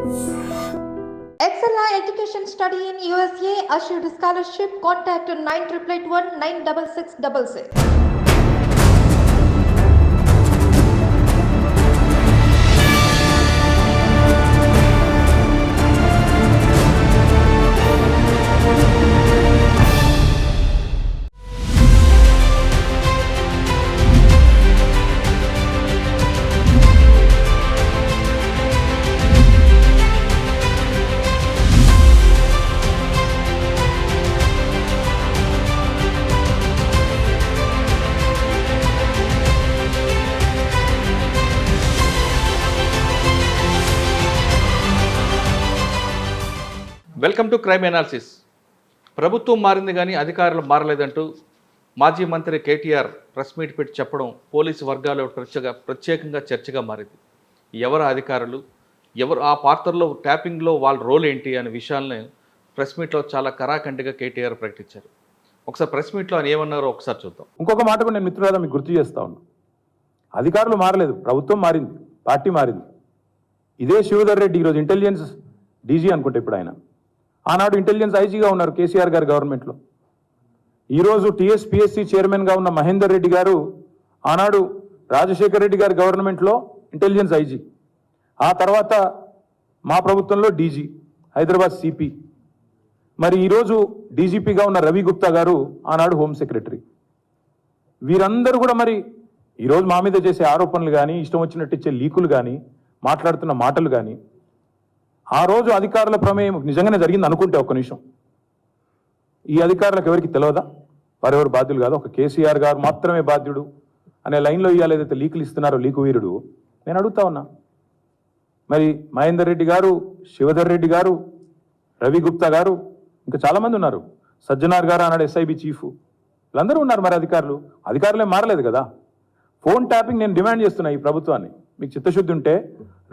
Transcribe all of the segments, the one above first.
Excella Education Study in USA assured scholarship. Contact 9881 96666. Welcome to crime analysis. ప్రభుత్వం మారింది కానీ అధికారులు మారలేదంటూ మాజీ మంత్రి కేటీఆర్ ప్రెస్ మీట్ పెట్టి చెప్పడం పోలీసు వర్గాలు ప్రత్యేకంగా చర్చగా మారింది. ఎవరు అధికారులు, ఎవరు ఆ పాత్రలో ట్యాపింగ్లో వాళ్ళ రోల్ ఏంటి అనే విషయాలను ప్రెస్ మీట్లో చాలా కరాఖండిగా కేటీఆర్ ప్రకటించారు. ఒకసారి ప్రెస్ మీట్లో ఆయన ఏమన్నారో ఒకసారి చూద్దాం. ఇంకొక మాట కూడా నేను మిత్రులారా మీకు గుర్తు చేస్తా ఉన్నాను. అధికారులు మారలేదు, ప్రభుత్వం మారింది, పార్టీ మారింది. ఇదే శివధర్ రెడ్డి ఈరోజు ఇంటెలిజెన్స్ డీజీ అనుకుంటే ఇప్పుడు ఆయన, ఆనాడు ఇంటెలిజెన్స్ ఐజీగా ఉన్నారు కేసీఆర్ గారు గవర్నమెంట్లో. ఈరోజు టీఎస్పీఎస్సీ చైర్మన్గా ఉన్న మహేందర్ రెడ్డి గారు ఆనాడు రాజశేఖర్ రెడ్డి గారి గవర్నమెంట్లో ఇంటెలిజెన్స్ ఐజీ, ఆ తర్వాత మా ప్రభుత్వంలో డీజీ, హైదరాబాద్ సిపి. మరి ఈరోజు డీజీపీగా ఉన్న రవి గుప్తా గారు ఆనాడు హోమ్ సెక్రటరీ. వీరందరూ కూడా మరి ఈరోజు మా మీద చేసే ఆరోపణలు కానీ, ఇష్టం వచ్చినట్టు ఇచ్చే లీకులు కానీ, మాట్లాడుతున్న మాటలు కానీ, ఆ రోజు అధికారుల ప్రమేయం నిజంగానే జరిగింది అనుకుంటే ఒక్క నిమిషం, ఈ అధికారులకు ఎవరికి తెలియదా? వారెవరు బాధ్యులు కాదు, ఒక కేసీఆర్ గారు మాత్రమే బాధ్యుడు అనే లైన్లో ఇవాళ ఏదైతే లీకులు ఇస్తున్నారో లీకు వీరుడు, నేను అడుగుతా ఉన్నా. మరి మహేందర్ రెడ్డి గారు, శివధర్ రెడ్డి గారు, రవి గుప్తా గారు, ఇంకా చాలామంది ఉన్నారు, సజ్జనార్ గారు అన్నాడు ఎస్ఐబి చీఫ్, వీళ్ళందరూ ఉన్నారు. మరి అధికారులే మారలేదు కదా. ఫోన్ ట్యాపింగ్ నేను డిమాండ్ చేస్తున్నా ఈ ప్రభుత్వాన్ని, మీకు చిత్తశుద్ధి ఉంటే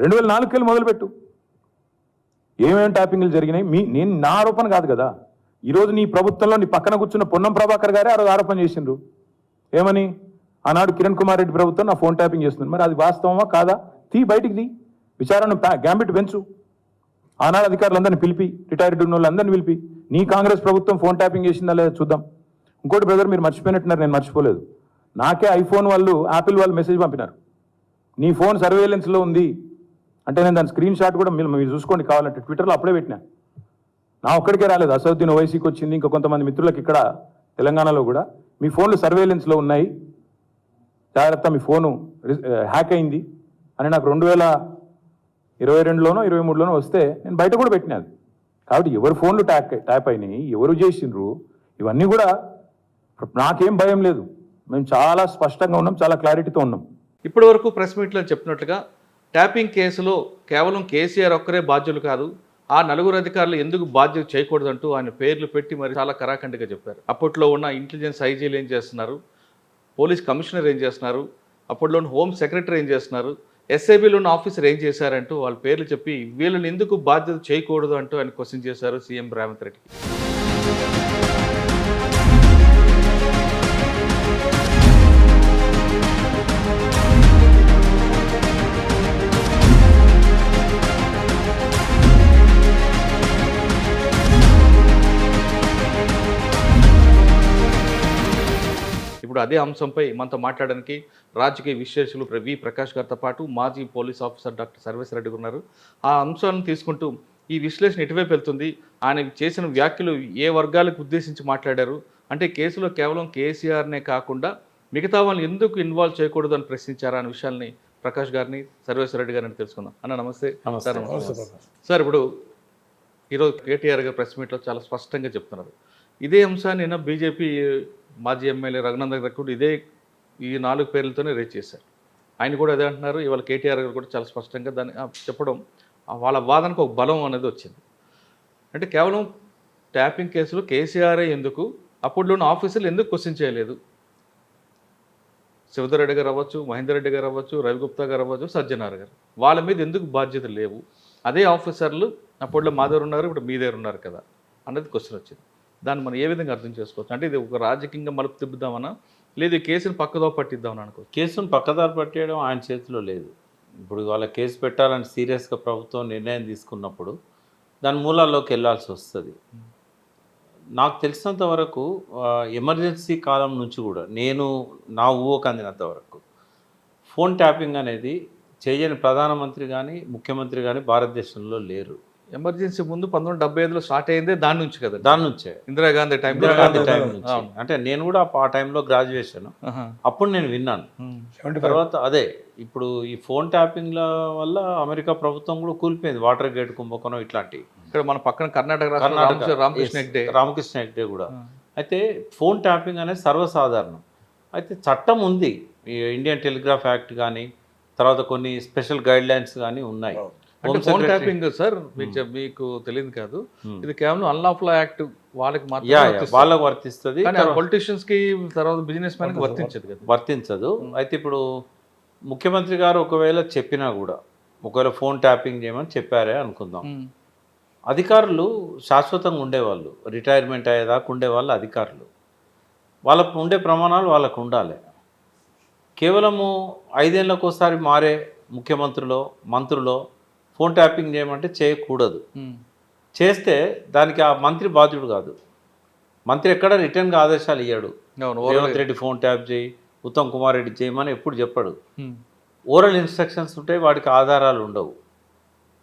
2004 మొదలుపెట్టు. ఏమేమి ట్యాపింగ్లు జరిగినాయి నేను నా ఆరోపణ కాదు కదా. ఈరోజు నీ ప్రభుత్వంలో నీ పక్కన కూర్చున్న పొన్నం ప్రభాకర్ గారే ఆ రోజు ఆరోపణ చేసిండ్రు. ఏమని? ఆనాడు కిరణ్ కుమార్ రెడ్డి ప్రభుత్వం నా ఫోన్ ట్యాపింగ్ చేస్తుంది. మరి అది వాస్తవమా కాదా? బయటికి విచారణ గ్యాంబిట్ పెంచు. ఆనాడు అధికారులందరినీ పిలిపి, రిటైర్డ్ ఉన్న వాళ్ళందరినీ పిలిపి, నీ కాంగ్రెస్ ప్రభుత్వం ఫోన్ ట్యాపింగ్ చేసిందా లేదా చూద్దాం. ఇంకోటి బ్రదర్, మీరు మర్చిపోయినట్టున్నారు, నేను మర్చిపోలేదు. నాకే ఐఫోన్ వాళ్ళు, యాపిల్ వాళ్ళు మెసేజ్ పంపినారు, నీ ఫోన్ సర్వేలెన్స్లో ఉంది అంటే. నేను దాని స్క్రీన్ షాట్ కూడా మీరు చూసుకోండి కావాలంటే, ట్విట్టర్లో అప్పుడే పెట్టినా. నా ఒక్కడికే రాలేదు, అసదుద్దీన్ ఓవైసీకి వచ్చింది, ఇంకా కొంతమంది మిత్రులకు ఇక్కడ తెలంగాణలో కూడా, మీ ఫోన్లు సర్వేలెన్స్లో ఉన్నాయి, జాగ్రత్త, మీ ఫోను హ్యాక్ అయింది అని నాకు 2022లోనో 2023లోనో వస్తే నేను బయట కూడా పెట్టినది. కాబట్టి ఎవరు ఫోన్లు ట్యాప్ అయినాయి, ఎవరు చేసిండ్రు, ఇవన్నీ కూడా నాకేం భయం లేదు. మేము చాలా స్పష్టంగా ఉన్నాం, చాలా క్లారిటీతో ఉన్నాం. ఇప్పటి వరకు ప్రెస్ మీట్లో చెప్తున్నట్లుగా ట్యాపింగ్ కేసులో కేవలం కేసీఆర్ ఒక్కరే బాధ్యులు కాదు, ఆ నలుగురు అధికారులు ఎందుకు బాధ్యత చేయకూడదంటూ ఆయన పేర్లు పెట్టి మరి చాలా కరాఖండిగా చెప్పారు. అప్పట్లో ఉన్న ఇంటెలిజెన్స్ ఐజీలు ఏం చేస్తున్నారు, పోలీస్ కమిషనర్ ఏం చేస్తున్నారు, అప్పట్లో ఉన్న హోమ్ సెక్రటరీ ఏం చేస్తున్నారు, ఎస్ఐబీలో ఉన్న ఆఫీసర్ ఏం చేశారంటూ వాళ్ళ పేర్లు చెప్పి వీళ్ళని ఎందుకు బాధ్యత చేయకూడదు అంటూ ఆయన క్వశ్చన్ చేశారు సీఎం రేవంత్ రెడ్డి. ఇప్పుడు అదే అంశంపై మనతో మాట్లాడడానికి రాజకీయ విశ్లేషకులు వి ప్రకాష్ గారితో పాటు మాజీ పోలీస్ ఆఫీసర్ డాక్టర్ సర్వేశ్వర రెడ్డి ఉన్నారు. ఆ అంశాలను తీసుకుంటూ ఈ విశ్లేషణ ఎటువైపు వెళ్తుంది, ఆయన చేసిన వ్యాఖ్యలు ఏ వర్గాలకు ఉద్దేశించి మాట్లాడారు, అంటే కేసులో కేవలం కేసీఆర్నే కాకుండా మిగతా వాళ్ళని ఎందుకు ఇన్వాల్వ్ చేయకూడదు అని ప్రశ్నించారా అనే విషయాల్ని ప్రకాష్ గారిని, సర్వేశ్వర రెడ్డి గారిని తెలుసుకుందాం. అన్న నమస్తే. సార్, ఇప్పుడు ఈరోజు కేటీఆర్ గారు ప్రెస్ మీట్లో చాలా స్పష్టంగా చెప్తున్నారు. ఇదే అంశాన్ని నిన్న బీజేపీ మాజీ ఎమ్మెల్యే రఘునందన్ గారు కూడా ఈ 4 పేర్లతోనే రేజ్ చేశారు. ఆయన కూడా అదే అంటున్నారు. ఇవాళ కేటీఆర్ గారు కూడా చాలా స్పష్టంగా దాన్ని చెప్పడం, వాళ్ళ వాదనకు ఒక బలం అనేది వచ్చింది. అంటే కేవలం ట్యాపింగ్ కేసులో కేసీఆర్ఏ ఎందుకు, అప్పట్లోని ఆఫీసర్లు ఎందుకు క్వశ్చన్ చేయలేదు? శివధర్ రెడ్డి గారు అవ్వచ్చు, మహేందర్ రెడ్డి గారు అవ్వచ్చు, రవిగుప్తా గారు అవ్వచ్చు, సజ్జనార్ గారు, వాళ్ళ మీద ఎందుకు బాధ్యతలు లేవు? అదే ఆఫీసర్లు అప్పట్లో మా దగ్గర ఉన్నారు, ఇప్పుడు మీ దగ్గర ఉన్నారు కదా అన్నది క్వశ్చన్ వచ్చింది. దాన్ని మనం ఏ విధంగా అర్థం చేసుకోవచ్చు? అంటే ఇది ఒక రాజకీయంగా మలుపు తిప్పుదామన్నా, లేదు కేసును పక్కదో పట్టిద్దామని అనుకో? కేసును పక్కదారి పట్టేయడం ఆయన చేతిలో లేదు. ఇప్పుడు వాళ్ళ కేసు పెట్టాలని సీరియస్గా ప్రభుత్వం నిర్ణయం తీసుకున్నప్పుడు దాని మూలాల్లోకి వెళ్ళాల్సి వస్తుంది. నాకు తెలిసినంత వరకు ఎమర్జెన్సీ కాలం నుంచి కూడా నా ఊహకు అందినంత వరకు ఫోన్ ట్యాపింగ్ అనేది చేయని ప్రధానమంత్రి కానీ ముఖ్యమంత్రి కానీ భారతదేశంలో లేరు. ఎమర్జెన్సీ ముందు 1975లో స్టార్ట్ అయిందే దాని నుంచి కదా, దాని నుంచే ఇందిరాగాంధీ ఇందిరాగాంధీ టైం నుంచి. అంటే నేను కూడా ఆ టైంలో గ్రాడ్యుయేషన్ అప్పుడు నేను విన్నాను. తర్వాత అదే ఇప్పుడు ఈ ఫోన్ ట్యాపింగ్ల వల్ల అమెరికా ప్రభుత్వం కూడా కూలిపోయింది, వాటర్ గేట్ కుంభకోణం ఇట్లాంటివి. ఇక్కడ మన పక్కన కర్ణాటక రాష్ట్రంలో రామకృష్ణ హెగ్డే కూడా. అయితే ఫోన్ ట్యాపింగ్ అనేది సర్వసాధారణం. అయితే చట్టం ఉంది, ఈ ఇండియన్ టెలిగ్రాఫ్ యాక్ట్ కానీ తర్వాత కొన్ని స్పెషల్ గైడ్ లైన్స్ కానీ ఉన్నాయి. అంటే ఫోన్ ట్యాపింగ్ సార్ మీకు తెలియదు కాదు, ఇది కేవలం అన్లాఫుల్ యాక్ట్ వాళ్ళకి వాళ్ళకి వర్తిస్తుంది, పొలిటీషియన్స్ కి తర్వాత బిజినెస్ మ్యాన్ కి వర్తించదు కదా, వర్తించదు. అయితే ఇప్పుడు ముఖ్యమంత్రి గారు ఒకవేళ చెప్పినా కూడా, ఒకవేళ ఫోన్ ట్యాపింగ్ చేయమని చెప్పారే అనుకుందాం, అధికారులు శాశ్వతంగా ఉండేవాళ్ళు, రిటైర్మెంట్ అయ్యేదాకా ఉండేవాళ్ళు అధికారులు. వాళ్ళకు ఉండే ప్రమాణాలు వాళ్ళకు ఉండాలి. కేవలము 5 ఏళ్ళకు ఒకసారి మారే ముఖ్యమంత్రులో మంత్రులో ఫోన్ ట్యాపింగ్ చేయమంటే చేయకూడదు. చేస్తే దానికి ఆ మంత్రి బాధ్యుడు కాదు. మంత్రి ఎక్కడ రిటర్న్గా ఆదేశాలు ఇయ్యాడు, రేవంత్ రెడ్డి ఫోన్ ట్యాప్ చేయి, ఉత్తమ్ కుమార్ రెడ్డి చేయమని ఎప్పుడు చెప్పాడు. ఓరల్ ఇన్స్ట్రక్షన్స్ ఉంటాయి, వాడికి ఆధారాలు ఉండవు.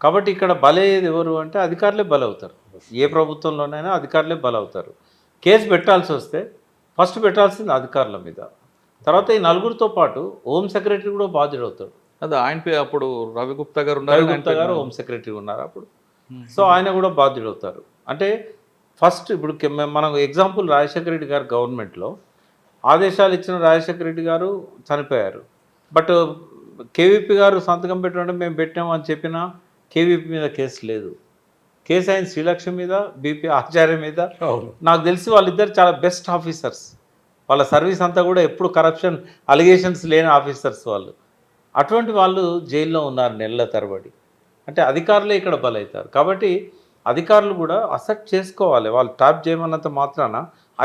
కాబట్టి ఇక్కడ బలయ్యేది ఎవరు అంటే అధికారులే బలవుతారు. ఏ ప్రభుత్వంలోనైనా అధికారులే బలవుతారు. కేసు పెట్టాల్సి వస్తే ఫస్ట్ పెట్టాల్సింది అధికారుల మీద, తర్వాత ఈ నలుగురితో పాటు హోమ్ సెక్రటరీ కూడా బాధ్యుడు అవుతాడు. అదే ఆయన అప్పుడు రవిగుప్తా గారు హోమ్ సెక్రటరీ ఉన్నారు అప్పుడు. సో ఆయన కూడా బాధ్యుడు అవుతారు. అంటే ఫస్ట్ ఇప్పుడు మనం ఎగ్జాంపుల్ రాజశేఖర రెడ్డి గారు గవర్నమెంట్లో ఆదేశాలు ఇచ్చిన రాజశేఖర రెడ్డి గారు చనిపోయారు. బట్ కేవీపీ గారు సంతకం పెట్టడం మేము పెట్టామని చెప్పినా కేవీపీ మీద కేసు లేదు. కేసు అయిన శ్రీలక్ష్మి మీద, బీపీ ఆచార్య మీద. నాకు తెలిసి వాళ్ళిద్దరు చాలా బెస్ట్ ఆఫీసర్స్. వాళ్ళ సర్వీస్ అంతా కూడా ఎప్పుడు కరప్షన్ అలిగేషన్స్ లేని ఆఫీసర్స్ వాళ్ళు. అటువంటి వాళ్ళు జైల్లో ఉన్నారు నెలల తరబడి. అంటే అధికారులే ఇక్కడ బలవుతారు. కాబట్టి అధికారులు కూడా అసెప్ట్ చేసుకోవాలి. వాళ్ళు ట్యాప్ చేయమన్నంత మాత్రాన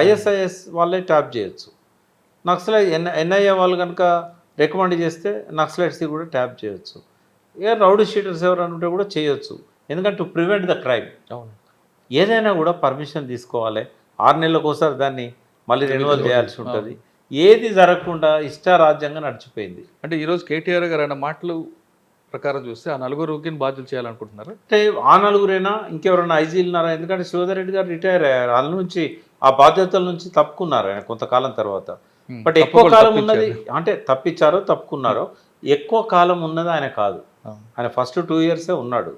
ఐఎస్ఐఎస్ వాళ్ళే ట్యాప్ చేయొచ్చు. నక్సలైట్ ఎన్ఐఏ వాళ్ళు కనుక రికమెండ్ చేస్తే నక్సలైట్స్ కూడా ట్యాప్ చేయొచ్చు. ఇక రౌడీ షీటర్స్ ఎవరైనా ఉంటే కూడా చేయొచ్చు. ఎందుకంటే టు ప్రివెంట్ ద క్రైమ్. ఏదైనా కూడా పర్మిషన్ తీసుకోవాలి. 6 నెలలకు ఒకసారి దాన్ని మళ్ళీ రెన్యువల్ చేయాల్సి ఉంటుంది. ఏది జరగకుండా ఇష్టారాజ్యంగా నడిచిపోయింది. అంటే ఈరోజు కేటీఆర్ గారు అన్న మాటలు ప్రకారం చూస్తే ఆ నలుగురికి బాధ్యతలు చేయాలనుకుంటున్నారు. అంటే ఆ నలుగురైనా ఇంకెవరైనా ఐజీలు ఉన్నారా? ఎందుకంటే శివధర్ రెడ్డి గారు రిటైర్ అయ్యారు, వాళ్ళ నుంచి ఆ బాధ్యతల నుంచి తప్పుకున్నారు ఆయన కొంతకాలం తర్వాత. బట్ ఎక్కువ కాలం ఉన్నది అంటే తప్పుకున్నారో ఎక్కువ కాలం ఉన్నది ఆయన కాదు. ఆయన ఫస్ట్ 2 ఇయర్సే ఉన్నాడు.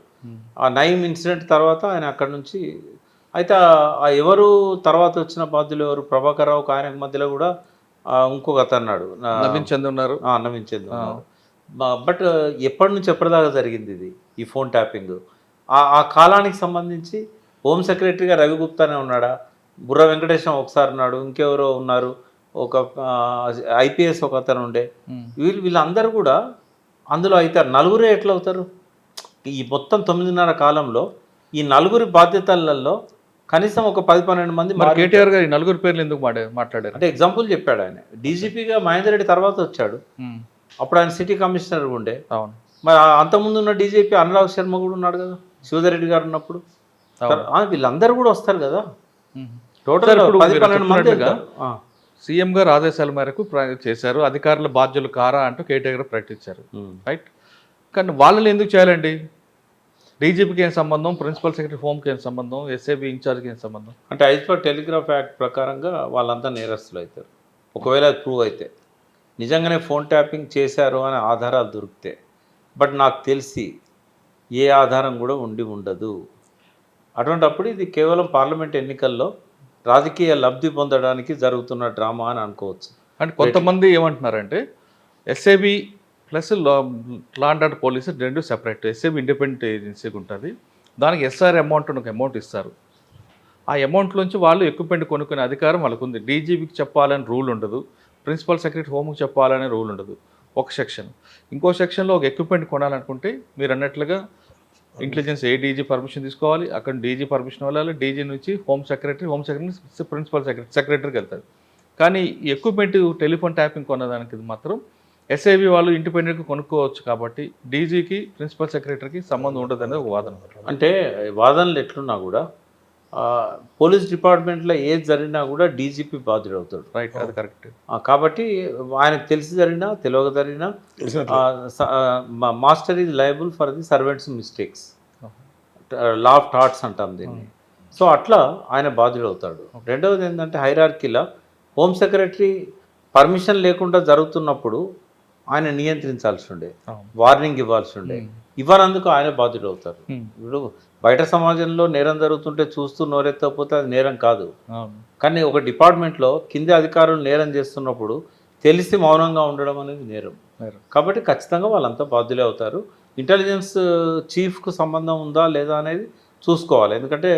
ఆ 9 ఇన్సిడెంట్ తర్వాత ఆయన అక్కడి నుంచి. అయితే ఎవరు తర్వాత వచ్చిన బాధ్యులు ఎవరు? ప్రభాకర్ రావుకు ఆయనకు మధ్యలో కూడా ఇంకొక అతను అన్నాడు, నవీన్ చంద్ ఉన్నారు. బట్ ఎప్పటి నుంచి ఎప్పటిదాకా జరిగింది ఇది ఈ ఫోన్ ట్యాపింగ్? ఆ కాలానికి సంబంధించి హోమ్ సెక్రటరీగా రవిగుప్తానే ఉన్నాడా, బుర్ర వెంకటేశం ఒకసారి ఉన్నాడు, ఇంకెవరో ఉన్నారు, ఒక ఐపీఎస్ ఒక అతను ఉండే. వీళ్ళందరూ కూడా అందులో అవుతారు. నలుగురే ఎట్లా అవుతారు? ఈ మొత్తం 9.5 కాలంలో ఈ నలుగురి బాధ్యతలలో కనీసం ఒక 10-12 మంది. కేటీఆర్ గారు నలుగురు పేర్లు ఎందుకు మాట్లాడారు అంటే ఎగ్జాంపుల్ చెప్పాడు. ఆయన డీజీపీగా మహేందర్ రెడ్డి తర్వాత వచ్చాడు, అప్పుడు ఆయన సిటీ కమిషనర్ ఉండే. మరి అంతకుముందు ఉన్న డీజీపీ అనురాగ్ శర్మ కూడా ఉన్నాడు కదా శివధర్ రెడ్డి గారు ఉన్నప్పుడు. వీళ్ళందరూ కూడా వస్తారు కదా. టోటల్ 10-12 మంది. సీఎం గారు ఆదేశాల మేరకు చేశారు, అధికారుల బాధ్యులు కారా అంటూ కేటీఆర్ గారు ప్రకటించారు, రైట్? కానీ వాళ్ళని ఎందుకు చేయాలండి? డీజీపీకి ఏం సంబంధం, ప్రిన్సిపల్ సెక్రటరీ హోమ్కి ఏం సంబంధం, ఎస్ఐబి ఇన్ఛార్జ్కి ఏం సంబంధం? అంటే యాజ్ పర్ టెలిగ్రాఫ్ యాక్ట్ ప్రకారంగా వాళ్ళంతా నేరస్తులు అవుతారు ఒకవేళ అది ప్రూవ్ అయితే. నిజంగానే ఫోన్ ట్యాపింగ్ చేశారు అనే ఆధారాలు దొరికితే. బట్ నాకు తెలిసి ఏ ఆధారం కూడా ఉండదు. అటువంటప్పుడు ఇది కేవలం పార్లమెంట్ ఎన్నికల్లో రాజకీయ లబ్ధి పొందడానికి జరుగుతున్న డ్రామా అని అనుకోవచ్చు. అంటే కొంతమంది ఏమంటున్నారంటే SIB plus law and order police 2 separate. SIB independent ఏజెన్సీకి ఉంటుంది, దానికి ఎస్ఆర్ అమౌంట్ ఒక అమౌంట్ ఇస్తారు. ఆ అమౌంట్లోంచి వాళ్ళు ఎక్విప్మెంట్ కొనుక్కునే అధికారం వాళ్ళకు ఉంది. డీజీపీకి చెప్పాలని రూల్ ఉండదు, ప్రిన్సిపల్ సెక్రటరీ హోమ్కి చెప్పాలనే రూల్ ఉండదు. ఒక సెక్షన్. ఇంకో సెక్షన్లో ఒక ఎక్విప్మెంట్ కొనాలనుకుంటే మీరు అన్నట్లుగా ఇంటెలిజెన్స్ డీజీ పర్మిషన్ తీసుకోవాలి, అక్కడ డీజీ పర్మిషన్ వెళ్ళాలి, డీజీ నుంచి హోమ్ సెక్రటరీ ప్రిన్సిపల్ సెక్రటరీకి వెళ్తారు. కానీ ఈ ఎక్విప్మెంట్ టెలిఫోన్ ట్యాపింగ్ కొనడానికి మాత్రం ఎస్ఐబి వాళ్ళు ఇండిపెండెంట్గా కొనుక్కోవచ్చు కాబట్టి డీజీకి ప్రిన్సిపల్ సెక్రటరీకి సంబంధం ఉండదు అనేది ఒక వాదన. అంటే వాదనలు ఎట్లున్నా కూడా పోలీస్ డిపార్ట్మెంట్లో ఏది జరిగినా కూడా డీజీపీ బాధ్యుడవుతాడు. రైట్, అది కరెక్ట్. కాబట్టి ఆయనకు తెలిసి జరిగినా తెలియక జరిగినా master is liable for the servants mistakes, law of thoughts అంటాం దీన్ని. సో అట్లా ఆయన బాధ్యుడవుతాడు. రెండవది ఏంటంటే హైరార్కీలో హోమ్ సెక్రటరీ పర్మిషన్ లేకుండా జరుగుతున్నప్పుడు ఆయన నియంత్రించాల్సి ఉండే, వార్నింగ్ ఇవ్వాల్సి ఉండే, ఇవ్వనందుకు ఆయన బాధ్యుడు అవుతారు. ఇప్పుడు బయట సమాజంలో నేరం జరుగుతుంటే చూస్తూ నోరెత్తకపోతే అది నేరం కాదు. కానీ ఒక డిపార్ట్మెంట్లో కింది అధికారులు నేరం చేస్తున్నప్పుడు తెలిసి మౌనంగా ఉండడం అనేది నేరం. కాబట్టి ఖచ్చితంగా వాళ్ళంతా బాధ్యులే అవుతారు. ఇంటెలిజెన్స్ చీఫ్కు సంబంధం ఉందా లేదా అనేది చూసుకోవాలి. ఎందుకంటే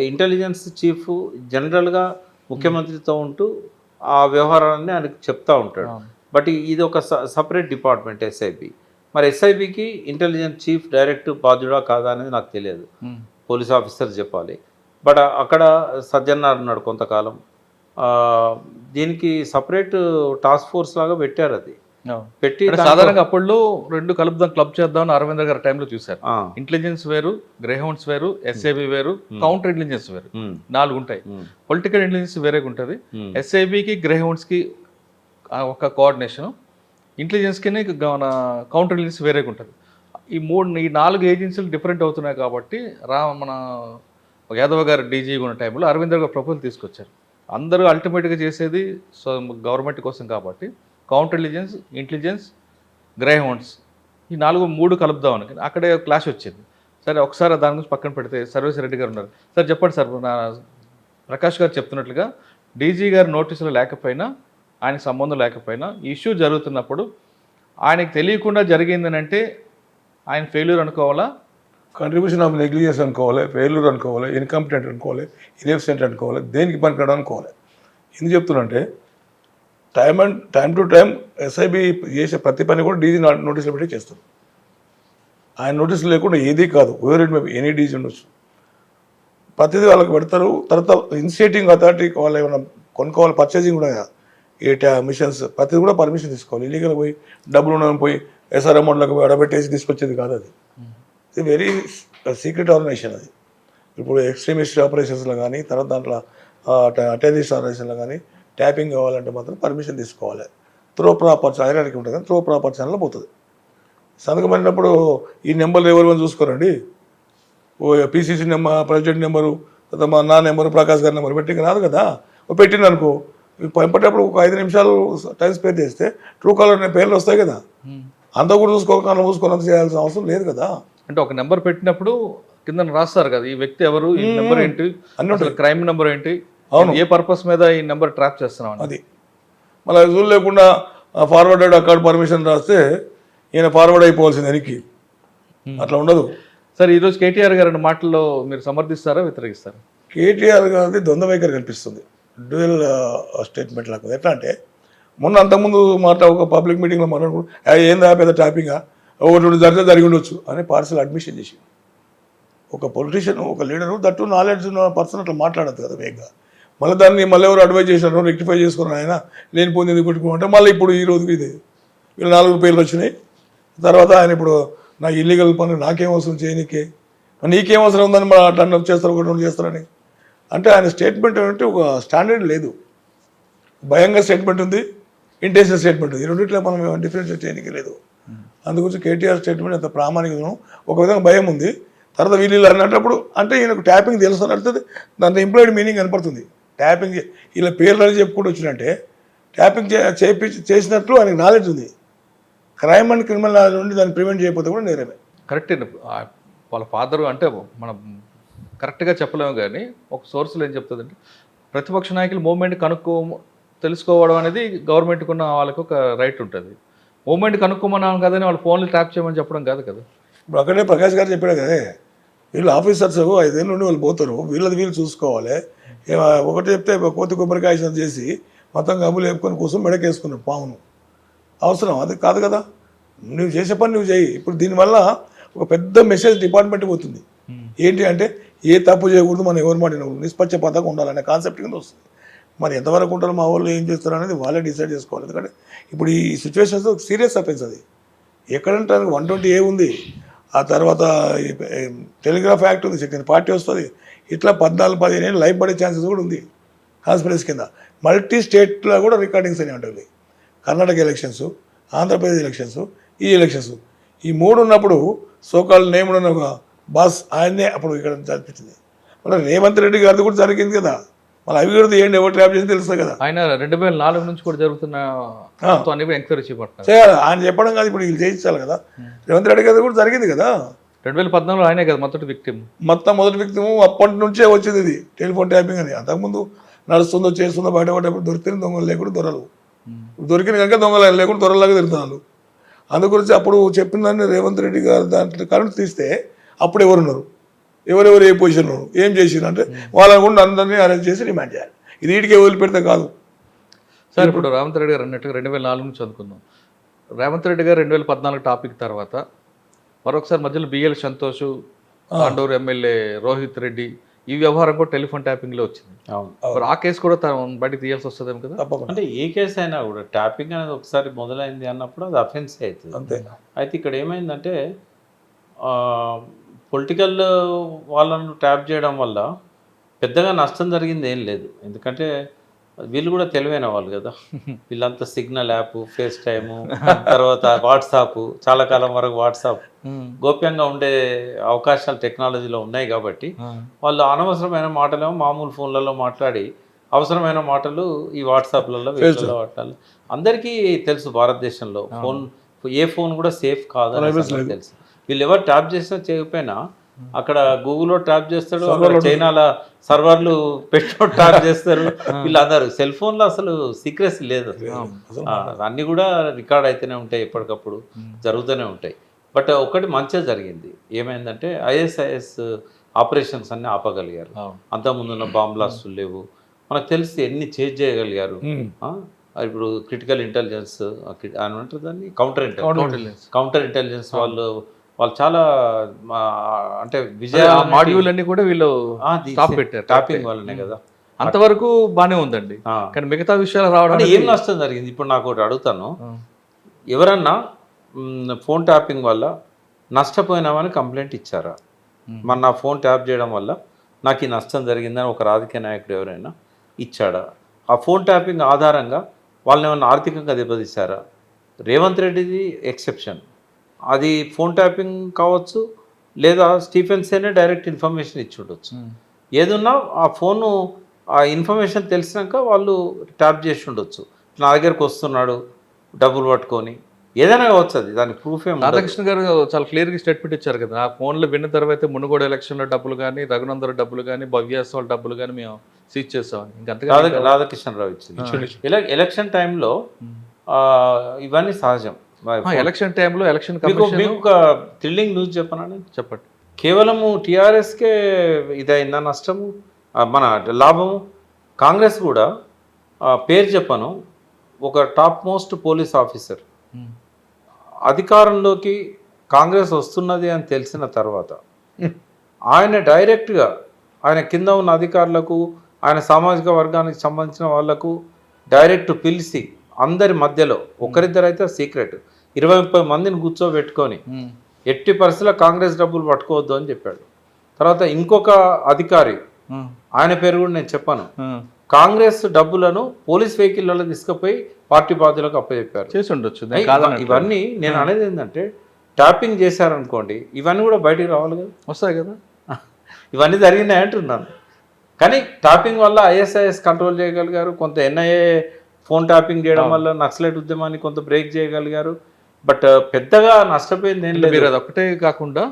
ఇంటెలిజెన్స్ చీఫ్ జనరల్గా ముఖ్యమంత్రితో ఉంటూ ఆ వ్యవహారాన్ని ఆయనకు చెప్తా ఉంటాడు. బట్ ఇది ఒక సపరేట్ డిపార్ట్మెంట్ ఎస్ఐబి. మరి ఎస్ఐబికి ఇంటెలిజెన్స్ చీఫ్ డైరెక్ట్ బాధ్యుడా కాదా అనేది నాకు తెలియదు, పోలీస్ ఆఫీసర్ చెప్పాలి. బట్ అక్కడ సజ్జనార్ ఉన్నాడు కొంతకాలం, దీనికి సపరేట్ టాస్క్ ఫోర్స్ లాగా పెట్టారు. అది పెట్టి సాధారణంగా అప్పుడు రెండు కలుపుదాం, క్లబ్ చేద్దాం అరవింద్ గారి టైంలో చూశారు. ఇంటెలిజెన్స్ వేరు, గ్రేహౌండ్స్ వేరు, ఎస్ఐబి వేరు, కౌంటర్ ఇంటెలిజెన్స్ వేరు, 4 ఉంటాయి. పొలిటికల్ ఇంటెలిజెన్స్ వేరేగా ఉంటుంది. ఎస్ఐబికి గ్రేహౌండ్స్కి ఒక కోఆర్డినేషన్, ఇంటెలిజెన్స్కి మన కౌంటర్ ఇంటెలిజెన్స్ వేరేగా ఉంటుంది. ఈ 4 ఏజెన్సీలు డిఫరెంట్ అవుతున్నాయి కాబట్టి మన యాదవ్ గారు డీజీగా ఉన్న టైంలో అరవింద్ గారు ప్రపోజల్ తీసుకొచ్చారు. అందరూ అల్టిమేట్గా చేసేది గవర్నమెంట్ కోసం కాబట్టి కౌంటర్ ఇంటెలిజెన్స్, గ్రేహౌండ్స్ ఈ 3 కలుపుదామని అక్కడే క్లాష్ వచ్చింది. సరే ఒకసారి దాని గురించి పక్కన పెడితే సర్వేశ్వర రెడ్డి గారు ఉన్నారు. సార్ చెప్పండి సార్, నా ప్రకాష్ గారు చెప్తున్నట్లుగా డీజీ గారు నోటీసులు లేకపోయినా, ఆయనకు సంబంధం లేకపోయినా ఇష్యూ జరుగుతున్నప్పుడు ఆయనకు తెలియకుండా జరిగిందని అంటే ఆయన ఫెయిల్యూర్ అనుకోవాలా, కంట్రిబ్యూషన్ ఆఫ్ నెగ్లిజెన్స్ అనుకోవాలి, ఫెయిల్యూర్ అనుకోవాలి, ఇన్కంపిటెంట్ అనుకోవాలి, ఇన్ఎఫిషియెంట్ అనుకోవాలి, దేనికి పనికిరాడు అనుకోవాలి. ఎందుకు చెప్తున్నంటే టైం టు టైం ఎస్ఐబి చేసే ప్రతి పని కూడా డీజీ నోటీసులు పెట్టి చేస్తారు. ఆయన నోటీసులు లేకుండా ఏదీ కాదు, over it maybe any DG ఉండొచ్చు, ప్రతిదీ వాళ్ళకి పెడతారు. తర్వాత ఇనిషియేటింగ్ అథారిటీ వాళ్ళు ఏమైనా కొనుక్కోవాలి, పర్చేసింగ్ కూడా ఏ మిషన్స్ ప్రతిదీ కూడా పర్మిషన్ తీసుకోవాలి. ఇల్లీగల్ పోయి డబ్బులు ఉన్నదని పోయి ఎస్ఆర్ అమౌంట్లకు పోయి అడబెట్టేసి తీసుకొచ్చేది కాదు. అది ఇది వెరీ సీక్రెట్ ఆర్గనైజేషన్. అది ఇప్పుడు ఎక్స్ట్రీమిస్ట్ ఆపరేషన్స్లో కానీ, తర్వాత దాంట్లో టెర్రరిస్ట్ ఆపరేషన్లో కానీ ట్యాపింగ్ కావాలంటే మాత్రం పర్మిషన్ తీసుకోవాలి. త్రో ప్రాపర్ ఐరానికి ఉంటుంది కానీ త్రో ప్రాపర్ ఛానల్లో పోతుంది. సంతకం పడినప్పుడు ఈ నెంబర్లు ఎవరు చూసుకోరండి, ఓ పీసీసీ నెంబర్, ప్రెసిడెంట్ నెంబరు, తర్వాత మా నా నెంబరు, ప్రకాష్ గారి నెంబరు పెట్టి రాదు కదా. పెట్టింది అనుకో, పంపేటప్పుడు ఒక 5 నిమిషాలు టైం స్పెండ్ చేస్తే ట్రూ కాలర్ అనే పేర్లు వస్తాయి కదా, అంతా కూడా చూసుకోవాలని చేయాల్సిన అవసరం లేదు కదా. అంటే ఒక నెంబర్ పెట్టినప్పుడు కింద రాస్తారు కదా, ఈ వ్యక్తి ఎవరు, ఈ నెంబర్ ఏంటి, అసలు క్రైమ్ నెంబర్ ఏంటి, ఏ పర్పస్ మీద ఈ నెంబర్ ట్రాప్ చేస్తున్నాం అది. మళ్ళీ రూల్ లేకుండా ఫార్వర్డెడ్ అకౌంట్ పర్మిషన్ రాస్తే ఈయన ఫార్వర్డ్ అయిపోవాల్సింది వెనక్కి, అట్లా ఉండదు. సార్ ఈరోజు కేటీఆర్ గారి మాటల్లో మీరు సమర్థిస్తారా, వ్యతిరేకిస్తారా? కేటీఆర్ గారిది ద్వంద్వ వైఖరి కనిపిస్తుంది, డ్యూయల్ స్టేట్మెంట్ లాగా. ఎట్లా అంటే మొన్న అంతకుముందు ఒక పబ్లిక్ మీటింగ్లో మాట్లాడుకుంటూ ఏందా పెద్ద ట్యాపింగా, ఒకటి జరిగి ఉండొచ్చు అని పార్సల్ అడ్మిషన్ చేసి, ఒక పొలిటీషియన్, ఒక లీడరు, దట్టు నాలెడ్జ్ ఉన్న పర్సన్ అట్లా మాట్లాడద్దు కదా వేగంగా. మళ్ళీ దాన్ని మళ్ళీ ఎవరు అడ్వైజ్ చేసినారు, రెక్టిఫై చేసుకున్నారు, ఆయన లేని పొందింది కొట్టుకుంటే మళ్ళీ ఇప్పుడు ఈ రోజుకి ఇది వీళ్ళు 4 పేర్లు వచ్చినాయి. తర్వాత ఆయన ఇప్పుడు నా ఇల్లీగల్ పనులు నాకేం అవసరం చేయనీకే, నీకేం అవసరం ఉందని మన అట్లా చేస్తారు, ఒకటి చేస్తారని. అంటే ఆయన స్టేట్మెంట్ అంటే ఒక స్టాండర్డ్ లేదు, భయంగా స్టేట్మెంట్ ఉంది, ఇంటెన్షన్ స్టేట్మెంట్ ఉంది. ఈ రెండింటిలో మనం డిఫరెన్షియేట్ చేయడానికి లేదు. అందుగురించి కేటీఆర్ స్టేట్మెంట్ ఎంత ప్రామాణికం, ఒక విధంగా భయం ఉంది. తర్వాత వీళ్ళు అన్నప్పుడు అంటే ఈయనకు ట్యాపింగ్ తెలుసు అని అడుగుతుంది, దాంట్లో ఎంప్లాయిడ్ మీనింగ్ కనపడుతుంది. ట్యాపింగ్ వీళ్ళ పేర్లు అని చెప్పుకుంటూ వచ్చినట్టే ట్యాపింగ్ చేసినట్లు ఆయనకు నాలెడ్జ్ ఉంది. క్రైమ్ అండ్ క్రిమినల్ నాలెడ్జ్ ఉండి దాన్ని ప్రివెంట్ చేయకపోతే కూడా నేరమే. కరెక్టే. వాళ్ళ ఫాదరు అంటే మనం కరెక్ట్గా చెప్పలేము, కానీ ఒక సోర్స్లో ఏం చెప్తుందంటే ప్రతిపక్ష నాయకులు మూవ్మెంట్ తెలుసుకోవడం అనేది గవర్నమెంట్కి ఉన్న వాళ్ళకి ఒక రైట్ ఉంటుంది. మూవ్మెంట్ కనుక్కోమన్నాం కదని వాళ్ళు ఫోన్లు ట్యాప్ చేయమని చెప్పడం కాదు కదా. ఇప్పుడు అక్కడే ప్రకాష్ గారు చెప్పాడు కదే, వీళ్ళు ఆఫీసర్స్ 5 ఏళ్ళ నుండి వాళ్ళు పోతారు, వీళ్ళు చూసుకోవాలి. ఒకటి చెప్తే కోతి కొబ్బరికాయ చేసి మొత్తం గబ్బులు వేపుకొని కూర్చొని మెడకేసుకున్నాడు పావును. అవసరం అది కాదు కదా, నువ్వు చేసే పని నువ్వు చేయి. ఇప్పుడు దీనివల్ల ఒక పెద్ద మెసేజ్ డిపార్ట్మెంట్ పోతుంది. ఏంటి అంటే ఏ తప్పు చేయకూడదు, మనం ఎవరి మాట నిష్పక్షపాతంగా ఉండాలనే కాన్సెప్ట్ కింద వస్తుంది. మరి ఎంతవరకు ఉంటారో మా వాళ్ళు ఏం చేస్తారు అనేది వాళ్ళే డిసైడ్ చేసుకోవాలి. ఎందుకంటే ఇప్పుడు ఈ సిచ్యువేషన్స్ సీరియస్ అఫెన్స్ అది. ఎక్కడంటే 120A ఉంది, ఆ తర్వాత టెలిగ్రాఫ్ యాక్ట్ ఉంది, సెకండ్ పార్టీ వస్తుంది. ఇట్లా 14-15 ఏళ్ళు లైఫ్ పడే ఛాన్సెస్ కూడా ఉంది కాన్స్పిరసీ కింద. మల్టీ స్టేట్లో కూడా రికార్డింగ్స్ అనేవి ఉంటాయి. కర్ణాటక ఎలక్షన్స్, ఆంధ్రప్రదేశ్ ఎలక్షన్స్, ఈ ఎలక్షన్స్, ఈ 3 ఉన్నప్పుడు సోకాల్ నేమ్డ్ ఉన్న ఒక బాస్ ఆయన్నే అప్పుడు ఇక్కడ జరిపించింది. మళ్ళీ రేవంత్ రెడ్డి గారిది కూడా జరిగింది కదా, మళ్ళీ అవి కూడా ఏంటి ఎవరు ట్రాప్ చేసి తెలుస్తుంది కదా. ఆయన 2004 నుంచి కూడా జరుగుతున్న ఎంక్వైరీ చేయబడుతున్నారు. చేయాలి ఆయన చెప్పడం కాదు, ఇప్పుడు వీళ్ళు చేయించాలి కదా. రేవంత్ రెడ్డి గారి కూడా జరిగింది కదా. 2014లో ఆయనే కదా మొదటి విక్టిమ్. మొదటి వ్యక్తి అప్పటి నుంచే వచ్చింది ఇది టెలిఫోన్ ట్యాపింగ్ అని. అంతకుముందు నడుస్తుందో చేస్తుందో బయటపడేప్పుడు దొరికిన దొంగలు లేకుండా దొరలు, దొరికిన కనుక దొంగలు లేకుండా దొరలాగా తిరుగుతున్నారు. అందు గురించి అప్పుడు చెప్పిన దాన్ని రేవంత్ రెడ్డి గారు దాంట్లో కరెంట్ తీస్తే అప్పుడు ఎవరున్నారు, ఎవరెవరు ఏ పొజిషన్లో ఏం చేసినారు అంటే వాళ్ళని కూడా అందరినీ అరెస్ట్ చేసి రిమాండ్ చేయాలి. ఇది వీటికే వదిలిపెడితే కాదు. సార్ ఇప్పుడు రేవంత్ రెడ్డి గారు అన్నట్టుగా 2004 నుంచి చదువుకున్నాం. రేవంత్ రెడ్డి గారు 2014 టాపిక్ తర్వాత మరొకసారి మధ్యలో బిఎల్ సంతోష్, తాండూరు ఎమ్మెల్యే రోహిత్ రెడ్డి ఈ వ్యవహారం కూడా టెలిఫోన్ ట్యాపింగ్లో వచ్చింది. మరి ఆ కేసు కూడా బయటకు తీయాల్సి వస్తుందేమో కదా. తప్పకుండా. అంటే ఏ కేసు అయినా కూడా ట్యాపింగ్ అనేది ఒకసారి మొదలైంది అన్నప్పుడు అది అఫెన్స్ అవుతుంది. అంతే. అయితే ఇక్కడ ఏమైందంటే పొలిటికల్ వాళ్ళను ట్యాప్ చేయడం వల్ల పెద్దగా నష్టం జరిగింది ఏం లేదు. ఎందుకంటే వీళ్ళు కూడా తెలివైన వాళ్ళు కదా. వీళ్ళంతా సిగ్నల్ యాప్, ఫేస్ టైము, తర్వాత వాట్సాప్, చాలా కాలం వరకు వాట్సాప్ గోప్యంగా ఉండే అవకాశాలు టెక్నాలజీలో ఉన్నాయి కాబట్టి వాళ్ళు అనవసరమైన మాటలేమో మామూలు ఫోన్లలో మాట్లాడి అవసరమైన మాటలు ఈ వాట్సాప్లలో వీటిల్లో మాట్లాడాలి. అందరికీ తెలుసు భారతదేశంలో ఏ ఫోన్ కూడా సేఫ్ కాదని తెలుసు. వీళ్ళు ఎవరు ట్యాప్ చేసినా చేయకపోయినా అక్కడ గూగుల్లో ట్యాప్ చేస్తాడు, అక్కడ చైనాలో సర్వర్లు పెట్టిన ట్యాప్ చేస్తారు. వీళ్ళందరూ సెల్ ఫోన్లో అసలు సీక్రెసీ లేదు. అన్నీ కూడా రికార్డ్ అయితేనే ఉంటాయి, ఎప్పటికప్పుడు జరుగుతూనే ఉంటాయి. బట్ ఒకటి మంచిగా జరిగింది. ఏమైందంటే ISIS ఆపరేషన్స్ అన్ని ఆపగలిగారు. అంతకుముందున్న బాంబ్ బ్లాస్టులు లేవు. మనకు తెలిసి ఎన్ని చేంజ్ చేయగలిగారు. ఇప్పుడు క్రిటికల్ ఇంటెలిజెన్స్ అని దాన్ని కౌంటర్ ఇంటెలిజెన్స్ వాళ్ళు చాలా అంటే విజయ మాడ్యూల్ అన్ని కూడా వీళ్ళు స్టాప్ పెట్టారు టాపింగ్ వాళ్ళనే కదా. అంతవరకు బానే ఉందండి. కానీ మిగతా విషయాలు రావడం ఏం నష్టం జరిగింది? ఇప్పుడు నాకు ఒకటి అడుగుతాను, ఎవరన్నా ఫోన్ ట్యాపింగ్ వల్ల నష్టపోయినామని కంప్లైంట్ ఇచ్చారా? మరి నా ఫోన్ ట్యాప్ చేయడం వల్ల నాకు ఈ నష్టం జరిగిందని ఒక రాజకీయ నాయకుడు ఎవరైనా ఇచ్చాడా? ఆ ఫోన్ ట్యాపింగ్ ఆధారంగా వాళ్ళని ఏమన్నా ఆర్థికంగా దెబ్బతీశారా? రేవంత్ రెడ్డిది ఎక్సెప్షన్. అది ఫోన్ ట్యాపింగ్ కావచ్చు, లేదా స్టీఫెన్సేనే డైరెక్ట్ ఇన్ఫర్మేషన్ ఇచ్చి ఉండొచ్చు. ఏదున్నా ఆ ఫోను ఆ ఇన్ఫర్మేషన్ తెలిసినాక వాళ్ళు ట్యాప్ చేసి ఉండొచ్చు. నా దగ్గరకు వస్తున్నాడు డబ్బులు పట్టుకొని, ఏదైనా కావచ్చు. అది దానికి ప్రూఫ్ ఏం. రాధాకృష్ణ గారు చాలా క్లియర్గా స్టేట్మెంట్ ఇచ్చారు కదా, ఆ ఫోన్లో విన్న తర్వాత మునుగోడు ఎలక్షన్లో డబ్బులు కానీ, రఘునందర్ డబ్బులు కానీ, భవ్యాస డబ్బులు కానీ మేము సీజ్ చేస్తామని ఇంకంతగా రాధాకృష్ణరావు ఇచ్చింది. ఎలక్షన్ టైంలో ఇవన్నీ సహజం. ఎలక్షన్ టైంలో ఎలక్షన్ మీకు ఒక థ్రిల్లింగ్ న్యూస్ చెప్పనా? చెప్పండి. కేవలము టీఆర్ఎస్కే ఇదైందా నష్టము, మన లాభము? కాంగ్రెస్ కూడా పేరు చెప్పను, ఒక టాప్ మోస్ట్ పోలీస్ ఆఫీసర్ అధికారంలోకి కాంగ్రెస్ వస్తున్నది అని తెలిసిన తర్వాత ఆయన డైరెక్ట్గా ఆయన కింద ఉన్న అధికారులకు, ఆయన సామాజిక వర్గానికి సంబంధించిన వాళ్లకు డైరెక్ట్ పిలిచి అందరి మధ్యలో ఒకరిద్దరైతే సీక్రెట్ 20-30 మందిని కూర్చోబెట్టుకొని ఎట్టి పరిస్థితుల్లో కాంగ్రెస్ డబ్బులు పట్టుకోవద్దు అని చెప్పాడు. తర్వాత ఇంకొక అధికారి, ఆయన పేరు కూడా నేను చెప్పాను, కాంగ్రెస్ డబ్బులను పోలీస్ వెహికల్లో తీసుకుపోయి పార్టీ బాధ్యులకు అప్పచెప్పారు. చేసి ఉండొచ్చు. ఇవన్నీ నేను అనేది ఏంటంటే, ట్యాపింగ్ చేశారనుకోండి ఇవన్నీ కూడా బయటికి రావాలి కదా, వస్తాయి కదా. ఇవన్నీ జరిగినాయి అంటున్నాను. కానీ ట్యాపింగ్ వల్ల ISIS కంట్రోల్ చేయగలిగారు, కొంత NIA ఫోన్ ట్యాపింగ్ చేయడం వల్ల నక్సలైట్ ఉద్యమాన్ని కొంత బ్రేక్ చేయగలిగారు. బట్ పెద్దగా నష్టపోయింది ఏం లేదు. అది ఒకటే కాకుండా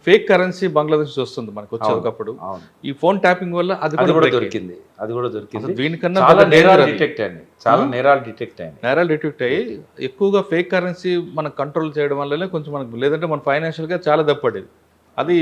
ఫేక్ కరెన్సీ బంగ్లాదేశ్ వస్తుంది మనకు వచ్చేటప్పుడు, ఈ ఫోన్ ట్యాపింగ్ వల్ల అది కూడా దొరికింది. దీనికన్నా చాలా నేరాలు డిటెక్ట్ అయ్యాయి. నేరాలు డిటెక్ట్ అయ్యి ఎక్కువగా ఫేక్ కరెన్సీ మనం కంట్రోల్ చేయడం వల్లనే కొంచెం మనకు, లేదంటే మన ఫైనాన్షియల్గా చాలా దెబ్బపడేది. అది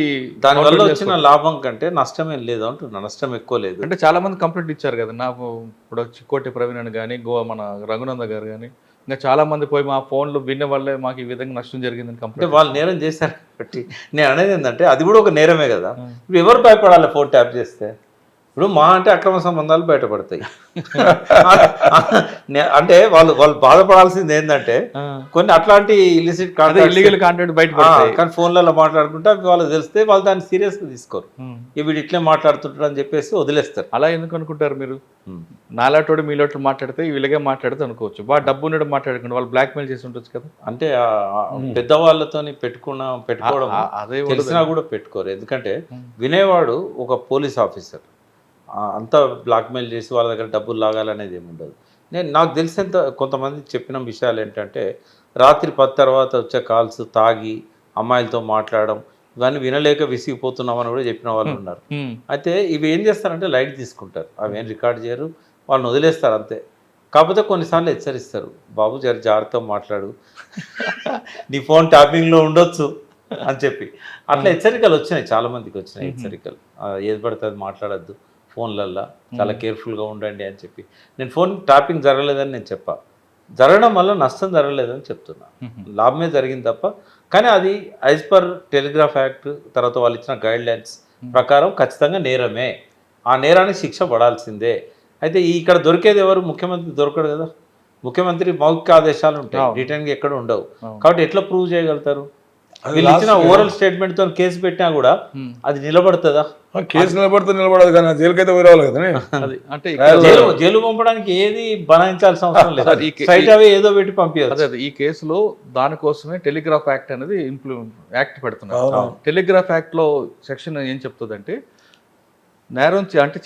దానివల్ల వచ్చిన లాభం కంటే నష్టమే లేదు అంటున్నా. నష్టం ఎక్కువ లేదు. అంటే చాలా మంది కంప్లైంట్ ఇచ్చారు కదా, నాకు ఇప్పుడు చిక్కోటి ప్రవీణ్ అని కానీ, మన రఘునంద గారు కానీ, ఇంకా చాలా మంది పోయి మా ఫోన్లు విన్న వల్లే మాకు ఈ విధంగా నష్టం జరిగిందని కంప్లైంట్. వాళ్ళు నేరం చేశారు కాబట్టి నేను అనేది ఏంటంటే అది కూడా ఒక నేరమే కదా. ఇప్పుడు ఎవరు భయపడాలి ఫోన్ ట్యాప్ చేస్తే? ఇప్పుడు మా అంటే అక్రమ సంబంధాలు బయటపడతాయి. అంటే వాళ్ళు బాధపడాల్సింది ఏంటంటే కొన్ని అట్లాంటి ఇల్లిసిట్ ఇల్లీగల్ కాంటెంట్ బయటపడతాయి. కానీ ఫోన్లలో మాట్లాడుకుంటే వాళ్ళకి తెలిస్తే వాళ్ళు దాన్ని సీరియస్గా తీసుకోరు. వీడు ఇట్లే మాట్లాడుతుంటారు అని చెప్పేసి వదిలేస్తారు. అలా ఎందుకు అనుకుంటారు మీరు? నాలాటోడు మీలోటు మాట్లాడితే వీళ్ళగే మాట్లాడితే అనుకోవచ్చు, బాగా డబ్బు ఉండడం మాట్లాడకుండా వాళ్ళు బ్లాక్మెయిల్ చేసి ఉండొచ్చు కదా. అంటే పెద్దవాళ్ళతో పెట్టుకోవడం అదే తెలిసినా కూడా పెట్టుకోరు. ఎందుకంటే వినేవాడు ఒక పోలీస్ ఆఫీసర్, అంతా బ్లాక్మెయిల్ చేసి వాళ్ళ దగ్గర డబ్బులు లాగాలనేది ఏమి ఉండదు. నాకు తెలిసినంత కొంతమంది చెప్పిన విషయాలు ఏంటంటే రాత్రి 10 తర్వాత వచ్చే కాల్స్, తాగి అమ్మాయిలతో మాట్లాడడం, ఇవన్నీ వినలేక విసిగిపోతున్నామని కూడా చెప్పిన వాళ్ళు ఉన్నారు. అయితే ఇవి ఏం చేస్తారంటే లైట్ తీసుకుంటారు, అవి ఏం రికార్డ్ చేయరు, వాళ్ళని వదిలేస్తారు అంతే. కాకపోతే కొన్నిసార్లు హెచ్చరిస్తారు, బాబు జర జాగ్రత్తగా మాట్లాడు, నీ ఫోన్ ట్యాపింగ్లో ఉండొచ్చు అని చెప్పి. అట్లా హెచ్చరికలు వచ్చినాయి, చాలామందికి వచ్చినాయి హెచ్చరికలు. ఏది పడితే అది మాట్లాడద్దు ఫోన్లల్లో, చాలా కేర్ఫుల్గా ఉండండి అని చెప్పి. నేను ఫోన్ ట్యాపింగ్ జరగలేదని నేను చెప్పా, జరగడం వల్ల నష్టం జరగలేదని చెప్తున్నా, లాభమే జరిగింది తప్ప. కానీ అది యాజ్ పర్ టెలిగ్రాఫ్ యాక్ట్ తర్వాత వాళ్ళు ఇచ్చిన గైడ్లైన్స్ ప్రకారం ఖచ్చితంగా నేరమే, ఆ నేరానికి శిక్ష పడాల్సిందే. అయితే ఇక్కడ దొరికేది ఎవరు? ముఖ్యమంత్రి దొరకడు కదా. ముఖ్యమంత్రి మౌఖిక ఆదేశాలు ఉంటాయి, రిటర్న్గా ఎక్కడ ఉండవు. కాబట్టి ఎట్లా ప్రూవ్ చేయగలుగుతారు? వీళ్ళు ఇచ్చిన ఓరల్ స్టేట్మెంట్ తో కేసు పెట్టినా కూడా అది నిలబడుతుందా? కేసు నిలబడదు కానీ జైలుకైతే పోయి కదా. అంటే జైలు పంపడానికి ఏది బనాయించాల్సిన అవసరం లేదు, స్ట్రైట్ అవే ఏదో పెట్టి పంపించారు. అదే ఈ కేసులో దానికోసమే టెలిగ్రాఫ్ యాక్ట్ అనేది యాక్ట్ పెడుతున్నారు. టెలిగ్రాఫ్ యాక్ట్ లో సెక్షన్ ఏం చెప్తుందంటే నేరం అంటే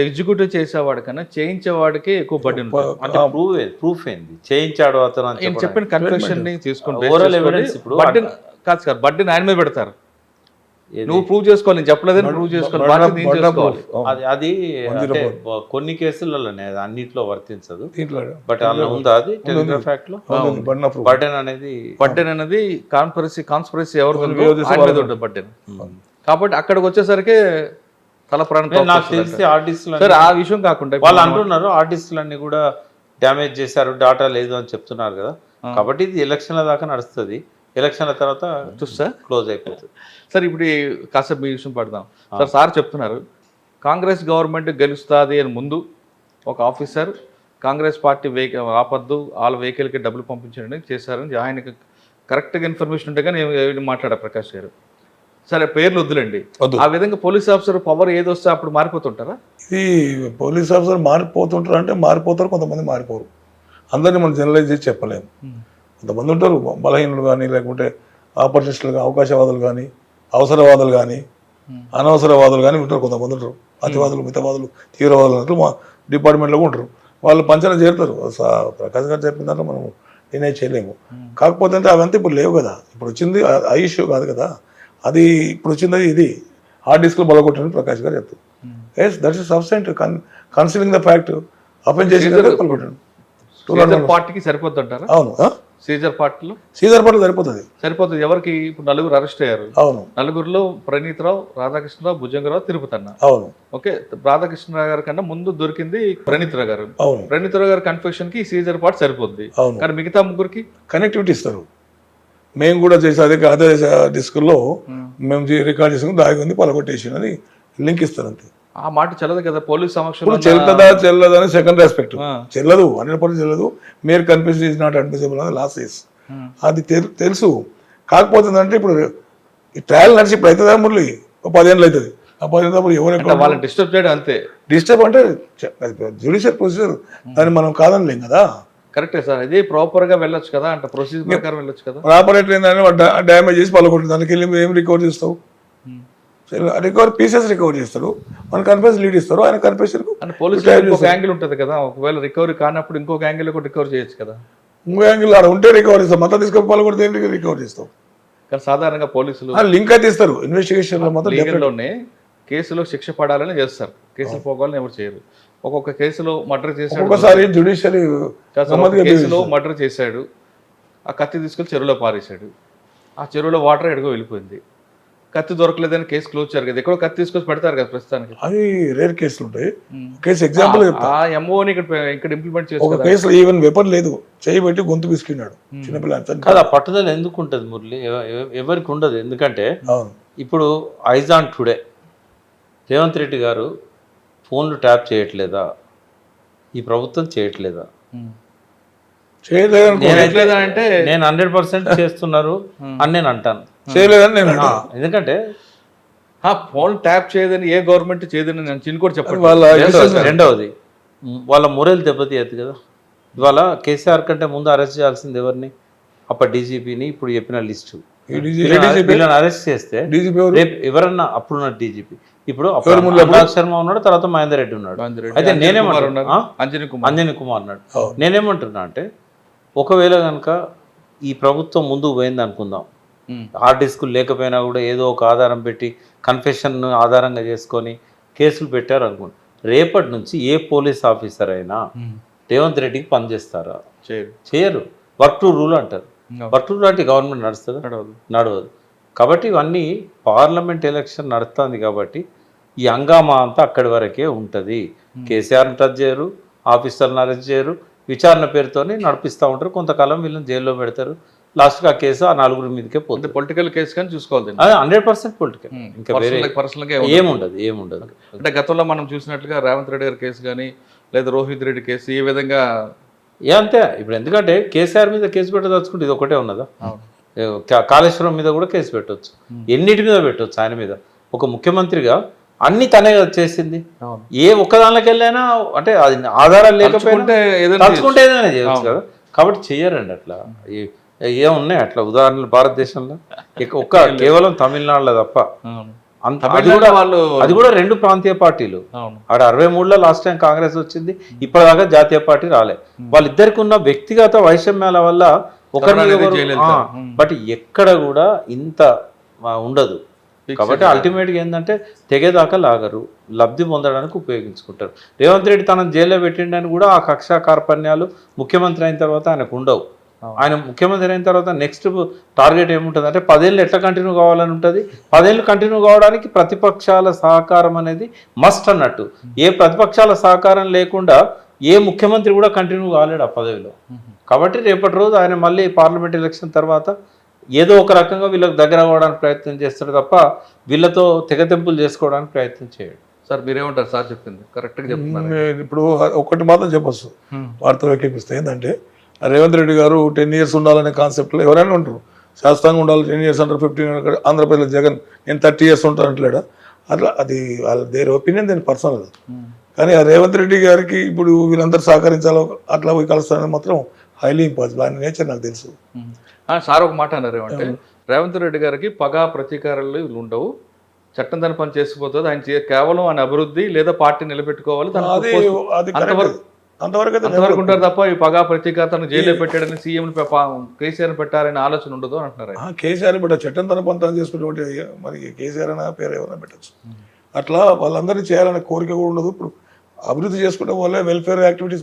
ఎగ్జిక్యూటివ్ చేసేవాడు కన్నా చేయించేవాడికి ఎక్కువ బడ్డీ ఉంటుంది. అంటే ప్రూఫ్ ఏంది చేయించాడు అతను అని చెప్పిన కన్ఫెషన్ ని తీసుకుంటే కాదు సార్, బడ్డీని ఆయన మీద పెడతారు. నువ్వు ప్రూవ్ చేసుకోవాలి, నేను చెప్పలేదని ప్రూవ్ చేసుకోవాలి. అది అంటే కొన్ని కేసులలోనే అన్నిట్లో వర్తించదు, బట్ అలా ఉందా అది టెలిగ్రాఫ్ యాక్ట్ లో? బర్డెన్ అనేది కాన్స్పిరసీ ఎవరు ఆయన మీద ఉంటుంది బర్డెన్. కాబట్టి అక్కడికి వచ్చేసరికి తల ప్రాణం. నాకు తెలిసి ఆర్టిస్టులు ఆ విషయం కాకుండా వాళ్ళు అంటున్నారు ఆర్టిస్టులన్నీ కూడా డ్యామేజ్ చేశారు, డాటా లేదు అని చెప్తున్నారు కదా. కాబట్టి ఇది ఎలక్షన్ల దాకా నడుస్తుంది, ఎలక్షన్ల తర్వాత చూస్తా క్లోజ్ అయిపోతుంది. సార్ ఇప్పుడు కాసేపు మీ విషయం పడదాం సార్ చెప్తున్నారు కాంగ్రెస్ గవర్నమెంట్ గెలుస్తుంది అని ముందు ఒక ఆఫీసర్ కాంగ్రెస్ పార్టీ ఆపద్దు వాళ్ళ వెహికల్కి డబ్బులు పంపించడానికి చేశారని ఆయనకి కరెక్ట్గా ఇన్ఫర్మేషన్ ఉంటే కానీ మాట్లాడారు ప్రకాష్ గారు. సరే పేర్లు వద్దులండి, ఆ విధంగా పోలీస్ ఆఫీసర్ పవర్ ఏది వస్తే అప్పుడు మారిపోతుంటారా? ఇది పోలీస్ ఆఫీసర్ మారిపోతుంటారు అంటే మారిపోతారు, కొంతమంది మారిపోరు. అందరినీ మనం జనరలైజ్ చేసి చెప్పలేము. కొంతమంది ఉంటారు బలహీనులు కానీ, లేకుంటే ఆపర్చునిస్టులు కానీ, అవకాశవాదులు కానీ, అవసరవాదులు కానీ, అనవసరవాదులు కానీ ఉంటారు. కొంతమంది ఉంటారు అతివాదులు, మితవాదులు, తీవ్రవాదులు అంటారు మా డిపార్ట్మెంట్లో ఉంటారు. వాళ్ళు పంచన చేరుతారు. ప్రకాష్ గారు చెప్పిన దాంట్లో మనం నేనే చేయలేము. కాకపోతే అంటే అవంతా ఇప్పుడు లేవు కదా. ఇప్పుడు వచ్చింది ఆ ఇష్యూ కాదు కదా, అది ఇప్పుడు వచ్చింది ఇది హార్డ్ డిస్క్లో బలగొట్టని ప్రకాష్ గారు చెప్తారు. Yes that is substance considering the fact అపెన్ చేసి బలగొట్టాడు. పార్టీకి సరిపోద్ది అంటారా? అవును, సీజర్ పార్టీలో సరిపోతుంది. ఎవరికి ఇప్పుడు 4 అరెస్ట్ అయ్యారు. అవును, 4లో ప్రణీత్ రావు, రాధాకృష్ణరావు, భుజంగరావు, తిరుపతి అన్న. అవును, ఓకే. రాధాకృష్ణరావు గారి కన్నా ముందు దొరికింది ప్రణీత్ రావు గారు. అవును, ప్రణీత్ రావు గారి కన్ఫెషన్ కి సీజర్ పార్ట్ సరిపోద్ది. అవును, కానీ మిగతా ముగ్గురికి కనెక్టివిటీ ఇస్తారు. మేము కూడా చేసే అదే డిస్కుల్లో మేము రికార్డ్ చేసుకుని దాగి ఉంది పలగొట్టేసి అని లింక్ ఇస్తారు అంతే. ఆ మాట చెల్లదు కదా పోలీస్ సమక్షంలో. చెల్లదా అని సెకండ్ ఆస్పెక్ట్. చెల్లదు, 100% చెల్లదు. Mere confession is not admissible అని లాస్ ఇస్ అది తెలుసు. కాకపోతే అంటే ఇప్పుడు ఈ ట్రయల్ నడిచి ఇప్పుడు అవుతుందా మురళి 10 ఏళ్ళు అవుతుంది. ఆ 10 ఏళ్ళప్పుడు ఎవరు వాళ్ళని డిస్టర్బ్ చేయడం అంతే. డిస్టర్బ్ అంటే జ్యుడిషియల్ ప్రొసీజర్, దాన్ని మనం కాదనలేం కదా. కరెక్టే సార్, ఇది ప్రాపర్ గా వెళ్ళొచ్చు కదా, అంటే ప్రొసీజర్ ప్రకారం వెళ్ళొచ్చు కదా. ప్రాపర్ ఏంటంటే డ్యామేజ్ చేసి పలకొట్టు దానికి వెళ్ళి ఏం రికవర్ చేస్తావు? రికవర్ పీసెస్ రికవర్ చేస్తారు, మన కన్ఫెషన్ లీడ్ ఇస్తారు. ఆయన కన్ఫెషన్ పోలీస్ ఇంకొక యాంగిల్ ఉంటుంది కదా, ఒకవేళ రికవరీ కానప్పుడు ఇంకొక యాంగిల్ కూడా రికవర్ చేయొచ్చు కదా. ఇంకో యాంగిల్ అక్కడ ఉంటే రికవర్ చేస్తాం, మొత్తం తీసుకొని పలకొడితే ఏంటి రికవర్ చేస్తాం. కానీ సాధారణంగా పోలీసులు లింక్ అయితే ఇస్తారు ఇన్వెస్టిగేషన్ లో, మొత్తం లీగల్లోనే కేసులో శిక్ష పడాలని చేస్తారు, కేసులు పోవాలని ఎవరు చేయరు. ఒక్కొక్క కేసులో మర్డర్ చేశాడు, ఒకసారి జ్యుడిషియరీ కేసులో మర్డర్ చేశాడు, ఆ కత్తి తీసుకెళ్లి చెరువులో పారేశాడు, ఆ చెరువులో వాటర్ ఎడుగో వెళ్ళిపోయింది, కత్తి దొరకలేదని కేసు క్లోజ్ చేయాలి కదా, ఎక్కడో కత్తి తీసుకొచ్చి పెడతారు కదా ప్రస్తుతానికి. అది రేర్ కేసులు ఉంటాయి. కేసు ఎగ్జాంపుల్ ఆ ఎంఓని ఇక్కడ ఇంప్లిమెంట్ చేసి ఒక కేసులో ఈవెన్ వెపన్ లేదు, చేయబెట్టి గొంతు పిసుకున్నాడు చిన్నపిల్ల. కదా పట్టుదల ఎందుకు ఉంటుంది మురళి? ఎవరికి ఉండదు. ఎందుకంటే ఇప్పుడు ఐజాన్ టుడే రేవంత్ రెడ్డి గారు ఫోన్లు ట్యాప్ చేయట్లేదా? ఈ ప్రభుత్వం చేయట్లేదా? చేయలేదని చేయట్లేదా అంటే నేను 100% చేస్తున్నారు అని నేను అంటాను. చేయలేదని నేను అంటాను. ఎందుకంటే ఫోన్ ట్యాప్ చేయదని ఏ గవర్నమెంట్ చేయదని నేను చిన్న కూడా చెప్పండి. వాళ్ళ రెండవది వాళ్ళ మొరల్ దెబ్బతీయద్దు కదా. ఇవాళ కేసీఆర్ కంటే ముందు అరెస్ట్ చేయాల్సింది ఎవరిని? అప్పటి డీజీపీని, ఇప్పుడు చెప్పిన లిస్టు. వీళ్ళని అరెస్ట్ చేస్తే డీజీపీ రేపు ఎవరన్నా అప్పుడున్న డీజీపీ, ఇప్పుడు ఎవరు ముందు అనురాగ్ శర్మ ఉన్నాడు, తర్వాత మహేందర్ రెడ్డి ఉన్నాడు. అయితే నేనేమంటున్నా, అంజనీ కుమార్ ఉన్నాడు. నేనేమంటున్నా అంటే ఒకవేళ కనుక ఈ ప్రభుత్వం ముందుకు పోయింది అనుకుందాం, హార్డ్ డిస్కులు లేకపోయినా కూడా ఏదో ఒక ఆధారం పెట్టి కన్ఫెషన్ ఆధారంగా చేసుకొని కేసులు పెట్టారు అనుకోండి, రేపటి నుంచి ఏ పోలీస్ ఆఫీసర్ అయినా రేవంత్ రెడ్డికి పనిచేస్తారా? చేయరు. వర్క్ టు రూల్ అంటారు. వర్క్ టు రూల్ అంటే గవర్నమెంట్ నడుస్తుందా? నడవదు. కాబట్టి ఇవన్నీ పార్లమెంట్ ఎలక్షన్ నడుస్తుంది కాబట్టి ఈ హంగామా అంతా అక్కడి వరకే ఉంటుంది. కేసీఆర్ని టచ్ చేయరు, ఆఫీసర్ని అరెస్ట్ చేయరు, విచారణ పేరుతోనే నడిపిస్తూ ఉంటారు. కొంతకాలం వీళ్ళని జైల్లో పెడతారు. లాస్ట్గా ఆ కేసు ఆ 4 మీదకే పోతుంది. పొలిటికల్ కేసు కానీ చూసుకోవాలి. అది 100% పొలిటికల్. ఇంకా వేరే పర్సనల్గా ఏముండదు. అంటే గతంలో మనం చూసినట్లుగా రేవంత్ రెడ్డి గారి కేసు కానీ లేదా రోహిత్ రెడ్డి కేసు ఈ విధంగా అంతే. ఇప్పుడు ఎందుకంటే కేసీఆర్ మీద కేసు పెట్టదలుచుకుంటే ఇది ఒకటే ఉన్నదా? కాళేశ్వరం మీద కూడా కేసు పెట్టవచ్చు, ఎన్నిటి మీద పెట్టవచ్చు. ఆయన మీద ఒక ముఖ్యమంత్రిగా అన్ని తనే చేసింది. ఏ ఒక్కదానిలోకి వెళ్ళైనా అంటే అది ఆధారాలు లేకపోతే తలుచుకుంటే ఏదైనా చేయవచ్చు కదా. కాబట్టి చెయ్యరండి అట్లా. ఏమున్నాయి అట్లా ఉదాహరణలు భారతదేశంలో? కేవలం తమిళనాడులో తప్ప. అది కూడా 2 ప్రాంతీయ పార్టీలు. ఆడ 63లో లాస్ట్ టైం కాంగ్రెస్ వచ్చింది, ఇప్పటిదాకా జాతీయ పార్టీ రాలే. వాళ్ళిద్దరికి ఉన్న వ్యక్తిగత వైషమ్యాల వల్ల బట్ ఎక్కడ కూడా ఇంత ఉండదు. కాబట్టి అల్టిమేట్గా ఏంటంటే తెగేదాకా లాగరు, లబ్ధి పొందడానికి ఉపయోగించుకుంటారు. రేవంత్ రెడ్డి తనను జైల్లో పెట్టిండని కూడా ఆ కక్షా కార్పణ్యాలు ముఖ్యమంత్రి అయిన తర్వాత ఆయనకు ఉండవు. ఆయన ముఖ్యమంత్రి అయిన తర్వాత నెక్స్ట్ టార్గెట్ ఏముంటుంది అంటే 10 ఏళ్ళు ఎట్లా కంటిన్యూ కావాలని ఉంటుంది. 10 ఏళ్ళు కంటిన్యూ కావడానికి ప్రతిపక్షాల సహకారం అనేది మస్ట్ అన్నట్టు. ఏ ప్రతిపక్షాల సహకారం లేకుండా ఏ ముఖ్యమంత్రి కూడా కంటిన్యూ కాలేడు ఆ పదవిలో. కాబట్టి రేపటి రోజు ఆయన మళ్ళీ పార్లమెంట్ ఎలక్షన్ తర్వాత ఏదో ఒక రకంగా వీళ్ళకి దగ్గర అవ్వడానికి ప్రయత్నం చేస్తారు తప్ప వీళ్ళతో తెగతెంపులు చేసుకోవడానికి ప్రయత్నం చేయడు. సార్ మీరేమంటారు? సార్ చెప్పింది కరెక్ట్గా చెప్తున్నారు. ఇప్పుడు ఒకటి మాత్రం చెప్పొచ్చు వార్త వ్యాఖ్యానిస్తే ఏంటంటే రేవంత్ రెడ్డి గారు 10 years ఉండాలనే కాన్సెప్ట్లో ఎవరైనా ఉంటారు. శాస్త్రంగా ఉండాలి 10 years అంటారు, 15 ఆంధ్రప్రదేశ్ జగన్ నేను 30 years ఉంటాను అంటలేడా? అట్లా అది వాళ్ళ దేర్ ఒపీనియన్, దేని పర్సనల్. కానీ ఆ రేవంత్ రెడ్డి గారికి ఇప్పుడు వీళ్ళందరూ సహకరించాలో అట్లా పోయి కలుస్తారని మాత్రం హైలీ ఇంపాసిబుల్. ఆయన నేచర్ నాకు తెలుసు. సార్ ఒక మాట అన్నారు ఏమంటే రేవంత్ రెడ్డి గారికి పగా ప్రతీకారాలు ఉండవు, చట్టం తన పని చేసుకుపోతుంది, ఆయన కేవలం ఆయన అభివృద్ధి లేదా పార్టీ నిలబెట్టుకోవాలి అంతవరకు ఉంటారు తప్ప ఈ పగా ప్రతీకారం జైల్లో పెట్టాడని సీఎం కేసీఆర్ పెట్టారనే ఆలోచన ఉండదు అని అంటున్నారు. కేసీఆర్ బిడ్డ చట్టం తన పని చేసుకునేటువంటి మరి కేసీఆర్ అన్న పేరు ఏమైనా పెట్టచ్చు. అట్లా వాళ్ళందరినీ చేయాలనే కోరిక కూడా ఉండదు. ఇప్పుడు అభివృద్ధి చేసుకుంటే వాళ్ళే వెల్ఫేర్ యాక్టివిటీస్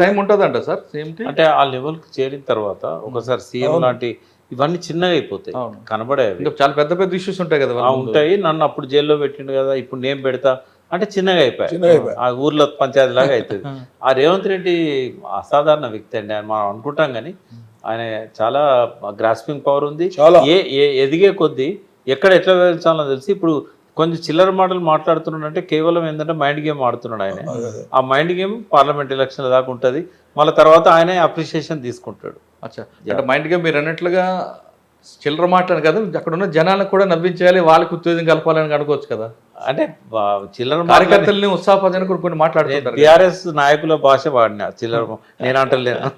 టైం ఉంటుందంట సార్. అంటే ఆ లెవెల్కి చేరిన తర్వాత ఒకసారి సీఎం లాంటి ఇవన్నీ చిన్నగా అయిపోతాయి, కనబడేవి. చాలా పెద్ద పెద్ద ఇష్యూస్ ఉంటాయి కదా. ఉంటాయి. నన్ను అప్పుడు జైల్లో పెట్టిండు కదా, ఇప్పుడు నేను పెడతా అంటే చిన్నగా అయిపోయాయి. ఆ ఊర్లో పంచాయతీ లాగా అవుతుంది. ఆ రేవంత్ రెడ్డి అసాధారణ వ్యక్తి అండి. ఆయన మనం అనుకుంటాం కానీ ఆయన చాలా గ్రాస్పింగ్ పవర్ ఉంది. ఎదిగే కొద్దీ ఎక్కడ ఎట్లా వెళ్తానో తెలిసి ఇప్పుడు కొంచెం చిల్లర మాటలు మాట్లాడుతున్నాడు అంటే కేవలం ఏంటంటే మైండ్ గేమ్ ఆడుతున్నాడు ఆయన. ఆ మైండ్ గేమ్ పార్లమెంట్ ఎలక్షన్ల దాకా ఉంటుంది. మళ్ళీ తర్వాత ఆయనే అప్రిషియేషన్ తీసుకుంటాడు. అచ్చా, అంటే మైండ్ గేమ్ మీరు అన్నట్లుగా చిల్లర మాట్లాడు కదా, అక్కడ ఉన్న జనాలకు కూడా నవ్వించాలి, వాళ్ళకి ఉత్తేజం కలపాలని అనుకోవచ్చు కదా. అంటే చిల్లర కార్యకర్తల్ని ఉత్సాహపరచని కొన్ని మాట్లాడుతుంటారు. టీఆర్ఎస్ నాయకుల భాష వాడినా చిల్లర, నేను అంటలేను.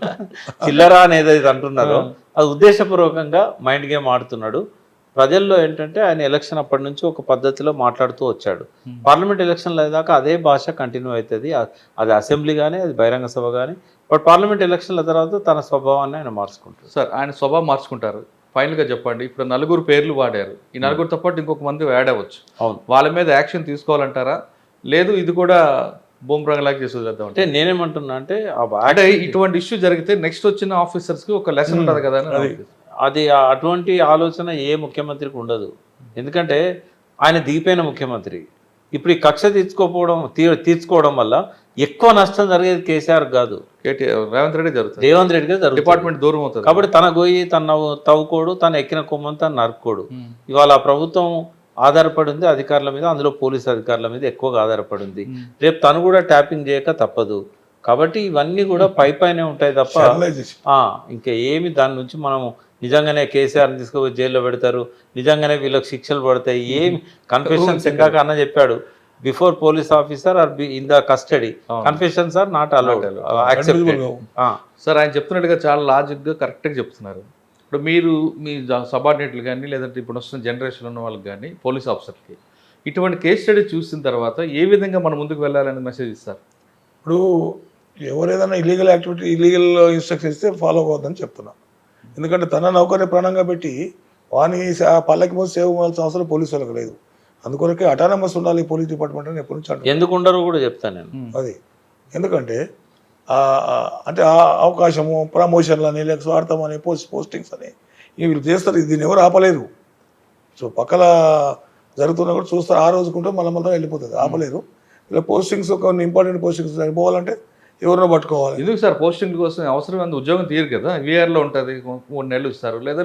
చిల్లర అనేది అంటున్నారో అది ఉద్దేశపూర్వకంగా మైండ్ గేమ్ ఆడుతున్నాడు. ప్రజల్లో ఏంటంటే ఆయన ఎలక్షన్ అప్పటి నుంచి ఒక పద్ధతిలో మాట్లాడుతూ వచ్చాడు. పార్లమెంట్ ఎలక్షన్లు అయ్యేదాకా అదే భాష కంటిన్యూ అవుతుంది. అది అసెంబ్లీ కానీ అది బహిరంగ సభ కానీ. బట్ పార్లమెంట్ ఎలక్షన్ల తర్వాత తన స్వభావాన్ని ఆయన మార్చుకుంటారు. సార్ ఆయన స్వభావం మార్చుకుంటారు. ఫైనల్గా చెప్పండి, ఇప్పుడు 4 పేర్లు వాడారు. ఈ 4తో పాటు ఇంకొక మంది యాడ్ అవ్వచ్చు. అవును, వాళ్ళ మీద యాక్షన్ తీసుకోవాలంటారా, లేదు ఇది కూడా బూమ్రాంగ్ లాగా చేసి వదిలేద్దాం అంటే నేనేమంటున్నా అంటే ఇటువంటి ఇష్యూ జరిగితే నెక్స్ట్ వచ్చిన ఆఫీసర్స్కి ఒక లెసన్ ఉంటుంది కదా. అది అటువంటి ఆలోచన ఏ ముఖ్యమంత్రికి ఉండదు. ఎందుకంటే ఆయన దిగిపోయిన ముఖ్యమంత్రి. ఇప్పుడు ఈ కక్ష తీర్చుకోవడం వల్ల ఎక్కువ నష్టం జరిగేది కేసీఆర్ కాదు, రేవంత్ రెడ్డి జరుగుతుంది. రేవంత్ రెడ్డి గారు డిపార్ట్మెంట్ దూరం అవుతుంది. కాబట్టి తన గొయ్యి తన తవ్వుకోడు, తను ఎక్కిన కొమ్మని తను నరుక్కోడు. ఇవాళ ప్రభుత్వం ఆధారపడి ఉంది అధికారుల మీద, అందులో పోలీస్ అధికారుల మీద ఎక్కువగా ఆధారపడి ఉంది. రేపు తను కూడా ట్యాపింగ్ చేయక తప్పదు. కాబట్టి ఇవన్నీ కూడా పైనే ఉంటాయి తప్ప Channelization. ఇంకా ఏమి దాని నుంచి మనము నిజంగానే కేసీఆర్ని తీసుకుపోయి జైల్లో పెడతారు, నిజంగానే వీళ్ళకి శిక్షలు పడతాయి, ఏమి కన్ఫెషన్స్ ఇందాక అన్న చెప్పాడు, before police officer are in the custody confessions are not allowed accepted. Sir ఆయన చెప్తున్నట్టుగా చాలా లాజిక్గా కరెక్ట్గా చెప్తున్నారు. ఇప్పుడు మీరు మీ సబార్డినేట్లు కానీ లేదంటే ఇప్పుడు వస్తున్న జనరేషన్ ఉన్న వాళ్ళకి కానీ పోలీస్ ఆఫీసర్కి ఇటువంటి కేస్ స్టడీ చూసిన తర్వాత ఏ విధంగా మనం ముందుకు వెళ్ళాలని మెసేజ్ ఇస్తారు? ఇప్పుడు ఎవరేదైనా ఇల్లీగల్ యాక్టివిటీ ఇల్లీగల్ ఇన్స్ట్రక్షన్ ఇస్తే ఫాలో అవ్వద్దని చెప్తున్నా. ఎందుకంటే తన నౌకర్ని ప్రాణంగా పెట్టి వాని పల్లకి మోసి సేవ్ అవ్వాల్సిన అవసరం పోలీసు వాళ్ళకి లేదు. అందుకొరకే అటానమస్ ఉండాలి పోలీస్ డిపార్ట్మెంట్ అని ఎప్పటి నుంచి అంటారు. ఎందుకు ఉండరు కూడా చెప్తాను నేను. అది ఎందుకంటే అంటే ఆ అవకాశము ప్రమోషన్లు అని లేక స్వార్థం అని పోస్టింగ్స్ అని వీళ్ళు చేస్తారు. దీన్ని ఎవరు ఆపలేరు. సో పక్కల జరుగుతున్నా కూడా చూస్తారు, ఆ రోజుకుంటే మళ్ళీ వెళ్ళిపోతుంది, ఆపలేరు. ఇలా పోస్టింగ్స్ కొన్ని ఇంపార్టెంట్ పోస్టింగ్స్ అయిపోవాలంటే ఎవరినో పట్టుకోవాలి. ఎందుకు సార్ పోస్టింగ్ కోసం అవసరం అంత ఉద్యోగం తీయరు కదా, వీఆర్లో ఉంటుంది 3 నెలలు ఇస్తారు, లేదా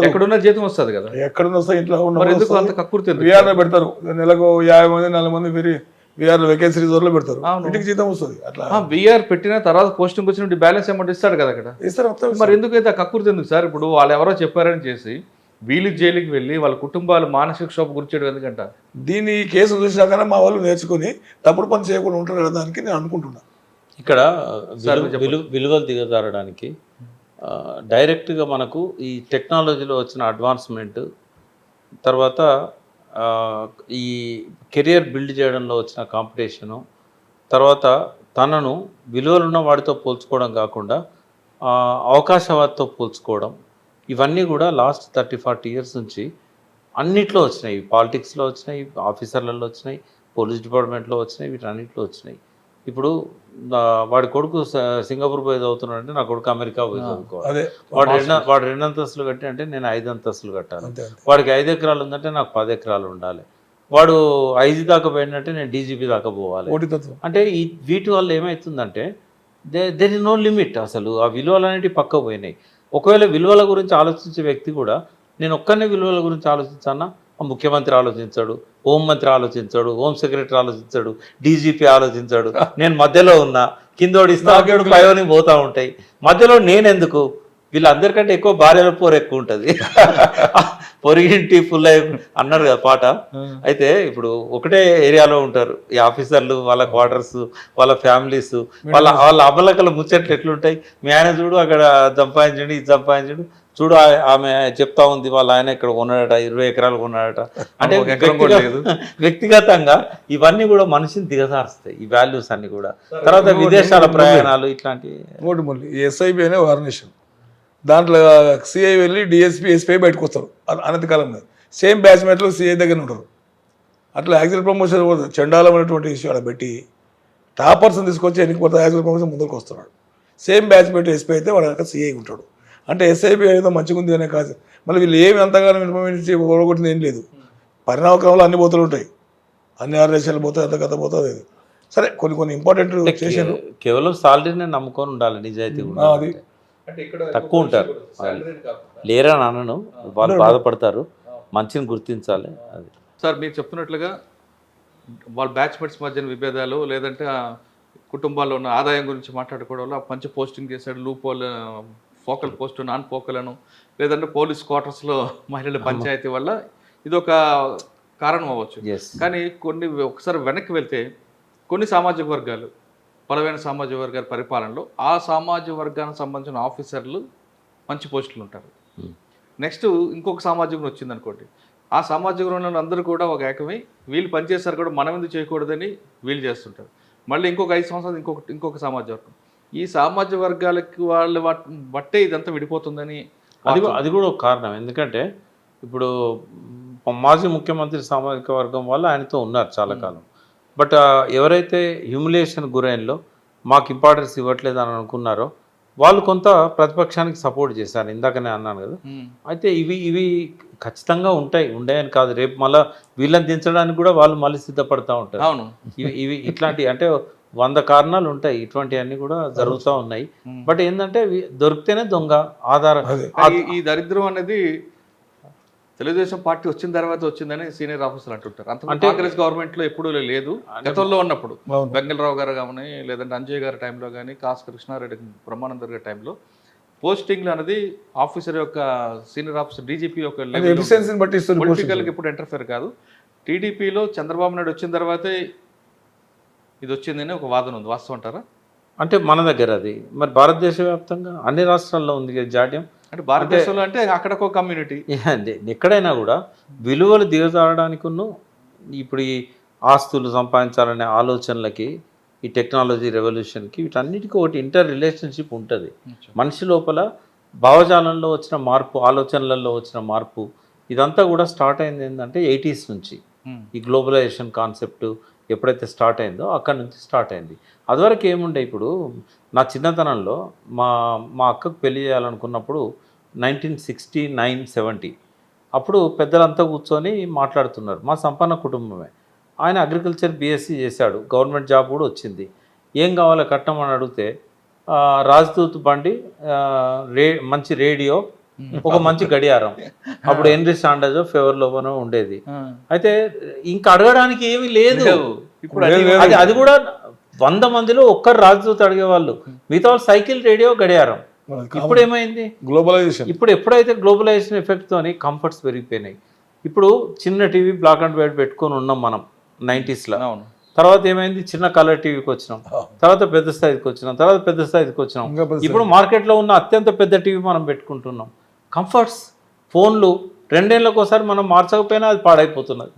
ఎక్కడున్న జీతం వస్తుంది కదా, ఎక్కడున్న వస్తాయి ఇంట్లో ఎందుకు అంత కక్కుర్తి? వీఆర్లో పెడతారు, నెలకు 50 మంది 40 మంది వేరే వీఆర్ వేకెన్సీ రిజర్వ్లో పెడతారు, ఇంటికి జీతం వస్తుంది. అట్లా వీఆర్ పెట్టిన తర్వాత పోస్టింగ్ వచ్చిన బ్యాలెన్స్ అమౌంట్ ఇస్తాడు కదా అక్కడ, ఇస్తారు. మరి ఎందుకైతే ఆ కక్కుర్తి ఎందుకు సార్? ఇప్పుడు వాళ్ళు ఎవరో చెప్పారని చేసి వీళ్ళు జైలుకి వెళ్ళి వాళ్ళ కుటుంబాలు మానసిక క్షోభ గురిచేయడం ఎందుకంట? దీని కేసు చూసినాకనే మా వాళ్ళు నేర్చుకుని తప్పుడు పని చేయకుండా ఉంటారు కదా, దానికి నేను అనుకుంటున్నా. ఇక్కడ విలువలు దిగజారడానికి డైరెక్ట్గా మనకు ఈ టెక్నాలజీలో వచ్చిన అడ్వాన్స్మెంట్, తర్వాత ఈ కెరియర్ బిల్డ్ చేయడంలో వచ్చిన కాంపిటీషను, తర్వాత తనను విలువలున్న వాడితో పోల్చుకోవడం కాకుండా అవకాశవాదితో పోల్చుకోవడం, ఇవన్నీ కూడా లాస్ట్ 30-40 ఇయర్స్ నుంచి అన్నిట్లో వచ్చినాయి. పాలిటిక్స్లో వచ్చినాయి, ఆఫీసర్లలో వచ్చినాయి, పోలీస్ డిపార్ట్మెంట్లో వచ్చినాయి, వీటన్నిటిలో వచ్చినాయి. ఇప్పుడు వాడి కొడుకు సింగపూర్ పోయి చదువుతున్నాడంటే నా కొడుకు అమెరికా పోయి చదువుకోవాలి. వాడు 2 అంతస్తులు కట్టి అంటే నేను 5 అంతస్తులు కట్టాలి. వాడికి 5 ఎకరాలు ఉందంటే నాకు 10 ఎకరాలు ఉండాలి. వాడు 5 దాకా పోయినట్టే నేను డీజీపీ దాకా పోవాలి. అంటే వీటి వల్ల ఏమవుతుందంటే దేర్ ఇస్ నో లిమిట్. అసలు ఆ విలువలు అనేవి పక్క పోయినాయి. ఒకవేళ విలువల గురించి ఆలోచించే వ్యక్తి కూడా నేను ఒక్కనే విలువల గురించి ఆలోచించానా, ముఖ్యమంత్రి ఆలోచించాడు, హోంమంత్రి ఆలోచించాడు, హోమ్ సెక్రటరీ ఆలోచించాడు, డీజీపీ ఆలోచించాడు, నేను మధ్యలో ఉన్నా, కిందోడి ఇస్తాడు పైవని పోతూ ఉంటాయి, మధ్యలో నేనెందుకు? వీళ్ళందరికంటే ఎక్కువ భార్యల పోరు ఎక్కువ ఉంటుంది. పొరిగింటి ఫుల్ అన్నారు కదా పాట. అయితే ఇప్పుడు ఒకటే ఏరియాలో ఉంటారు ఈ ఆఫీసర్లు, వాళ్ళ క్వార్టర్స్, వాళ్ళ ఫ్యామిలీస్, వాళ్ళ అమలకల ముచ్చట్లు ఎట్లుంటాయి. మీ ఆయన చూడు అక్కడ సంపాదించండి, ఇది సంపాదించండి, చూడు ఆమె చెప్తా ఉంది వాళ్ళ ఆయన ఇక్కడ కొన్నాడట, 20 ఎకరాలు కొన్నాడట. అంటే వ్యక్తిగతంగా ఇవన్నీ కూడా మనిషిని దిగజారుస్తాయి, ఈ వాల్యూస్ అన్ని కూడా. తర్వాత విదేశాల ప్రయాణాలు ఇట్లాంటివి. ఎస్ఐబి అనే ఆర్గనైజేషన్, దాంట్లో సిఐ వెళ్ళి డిఎస్పీ ఎస్పీ బయటకు వస్తారు అనతికాలంలో. సేమ్ బ్యాచ్మేట్లు సిఐ దగ్గర ఉంటారు. అట్లా యాక్సిడెంట్ ప్రమోషన్ చండాలమైనటువంటి ఇష్యూ అక్కడ పెట్టి టాపర్స్ని తీసుకొచ్చి ఎన్నికపోతే యాక్సిడెంట్ ప్రమోషన్ ముందుకు వస్తున్నాడు. సేమ్ బ్యాచ్మేట్ ఎస్పీ అయితే వాడు అక్కడ సిఐ ఉంటాడు. అంటే ఎస్ఐబి ఏదో మంచిగా ఉంది అనే కాదు. మళ్ళీ వీళ్ళు ఏమి అంతగానో ఇన్ఫర్మేషన్ ఓడగొట్టింది ఏం లేదు. పరిణామక్రమంలో అన్ని పోతలు ఉంటాయి, అన్ని ఆర్గనైజేషన్లు పోతాయి, అంత కథ పోతుంది. సరే కొన్ని ఇంపార్టెంట్ చేశారు. కేవలం సాలరీని నమ్ముకొని ఉండాలి, నిజాయితీ అది తక్కువ ఉంటారు లేరా నాన్నను వాళ్ళు బాధపడతారు, మంచిని గుర్తించాలి. అది సార్ మీరు చెప్తున్నట్లుగా వాళ్ళ బ్యాచ్మేట్స్ మధ్యన విభేదాలు, లేదంటే కుటుంబాల్లో ఉన్న ఆదాయం గురించి మాట్లాడుకోవడం వల్ల మంచి పోస్టింగ్ చేశాడు, లూపోల్ ఫోకల్ పోస్టు నాన్ ఫోకలను, లేదంటే పోలీస్ క్వార్టర్స్లో మహిళల పంచాయతీ వల్ల ఇదొక కారణం అవ్వచ్చు. కానీ ఒకసారి వెనక్కి వెళ్తే కొన్ని సామాజిక వర్గాలు, బలమైన సామాజిక వర్గాల పరిపాలనలో ఆ సామాజిక వర్గానికి సంబంధించిన ఆఫీసర్లు మంచి పోస్టులు ఉంటారు. నెక్స్ట్ ఇంకొక సామాజికం వచ్చింది అనుకోండి, ఆ సామాజిక వర్గంలో అందరూ కూడా ఒక ఏకమై వీళ్ళు పనిచేస్తారు కూడా మనం ఎందుకు చేయకూడదని వీళ్ళు చేస్తుంటారు. మళ్ళీ ఇంకొక 5 సంవత్సరాలు ఇంకొక సామాజిక వర్గం. ఈ సామాజిక వర్గాలకి వాళ్ళు బట్టే ఇదంతా విడిపోతుందని అది కూడా ఒక కారణం. ఎందుకంటే ఇప్పుడు మాజీ ముఖ్యమంత్రి సామాజిక వర్గం వాళ్ళు ఆయనతో ఉన్నారు చాలా కాలం. బట్ ఎవరైతే హ్యూమిలియేషన్ గురైన్లో మాకు ఇంపార్టెన్స్ ఇవ్వట్లేదు అని అనుకున్నారో వాళ్ళు కొంత ప్రతిపక్షానికి సపోర్ట్ చేశారు. ఇందాకనే అన్నాను కదా. అయితే ఇవి ఖచ్చితంగా ఉండేయని కాదు, రేపు మళ్ళీ వీళ్ళని దించడానికి కూడా వాళ్ళు మళ్ళీ సిద్ధపడతా ఉంటారు. అవును, ఇవి ఇట్లాంటి అంటే 100 కారణాలు ఉంటాయి, ఇటువంటివన్నీ కూడా జరుగుతూ ఉన్నాయి. బట్ ఏంటంటే దొరికితేనే దొంగ ఆధారం. ఈ దరిద్రం అనేది తెలుగుదేశం పార్టీ వచ్చిన తర్వాత వచ్చిందని సీనియర్ ఆఫీసర్లు అంటుంటారు. అంత కాంగ్రెస్ గవర్నమెంట్లో ఎప్పుడూ లేదు. గతంలో ఉన్నప్పుడు అవును. వెంగళరావు గారు కానీ లేదంటే అంజయ్ గారి టైంలో కానీ కాసు కృష్ణారెడ్డి బ్రహ్మానందర్ గారి టైంలో పోస్టింగ్లు అనేది ఆఫీసర్ యొక్క సీనియర్ ఆఫీసర్ డీజీపీ యొక్క ఎఫిషియన్సీని బట్టి ఇస్తారు పొలిటికల్కి ఎప్పుడు ఇంటర్ఫేర్ కాదు. టీడీపీలో చంద్రబాబు నాయుడు వచ్చిన తర్వాతే ఇది వచ్చిందని ఒక వాదన ఉంది. వాస్తవం అంటారా? అంటే మన దగ్గర అది మరి భారతదేశ వ్యాప్తంగా అన్ని రాష్ట్రాల్లో ఉంది కదా జాడ్యం. అంటే భారతదేశంలో అంటే అక్కడొక కమ్యూనిటీ ఎక్కడైనా కూడా విలువలు దిగజారడానికి ఇప్పుడు ఈ ఆస్తులు సంపాదించాలనే ఆలోచనలకి ఈ టెక్నాలజీ రెవల్యూషన్కి వీటన్నిటికీ ఒకటి ఇంటర్ రిలేషన్షిప్ ఉంటుంది. మనిషి లోపల భావజాలంలో వచ్చిన మార్పు, ఆలోచనలలో వచ్చిన మార్పు, ఇదంతా కూడా స్టార్ట్ అయింది ఏంటంటే 80s నుంచి. ఈ గ్లోబలైజేషన్ కాన్సెప్ట్ ఎప్పుడైతే స్టార్ట్ అయిందో అక్కడి నుంచి స్టార్ట్ అయింది. అదివరకు ఏముండే, ఇప్పుడు నా చిన్నతనంలో మా అక్కకు పెళ్లి చేయాలనుకున్నప్పుడు 1969-70 అప్పుడు పెద్దలంతా కూర్చొని మాట్లాడుతున్నారు. మా సంపన్న కుటుంబమే. ఆయన అగ్రికల్చర్ బీఎస్సీ చేశాడు, గవర్నమెంట్ జాబ్ కూడా వచ్చింది. ఏం కావాలో కట్టమని అడిగితే రాజ్దూత్ బండి, మంచి రేడియో, ఒక మంచి గడియారం. అప్పుడు హెన్రీ సాండర్జో ఫేవర్ లోనో ఉండేది. అయితే ఇంకా అడగడానికి ఏమీ లేదు. ఇప్పుడు అది కూడా 100 మందిలో ఒక్కరు రాజ్దూత్ అడిగేవాళ్ళు, మిగతా వాళ్ళు సైకిల్, రేడియో, గడియారం. ఇప్పుడు ఏమైంది, గ్లోబలైజేషన్. ఇప్పుడు ఎప్పుడైతే గ్లోబలైజేషన్ ఎఫెక్ట్తోని కంఫర్ట్స్ పెరిగిపోయినాయి. ఇప్పుడు చిన్న టీవీ బ్లాక్ అండ్ వైట్ పెట్టుకొని ఉన్నాం మనం 90sలో. తర్వాత ఏమైంది, చిన్న కలర్ టీవీకి వచ్చినాం, తర్వాత పెద్ద స్థాయికి వచ్చినాం, తర్వాత పెద్ద స్థాయికి వచ్చినాం. ఇప్పుడు మార్కెట్లో ఉన్న అత్యంత పెద్ద టీవీ మనం పెట్టుకుంటున్నాం. కంఫర్ట్స్, ఫోన్లు 2 ఏళ్ళకి ఒకసారి మనం మార్చకపోయినా అది పాడైపోతున్నది.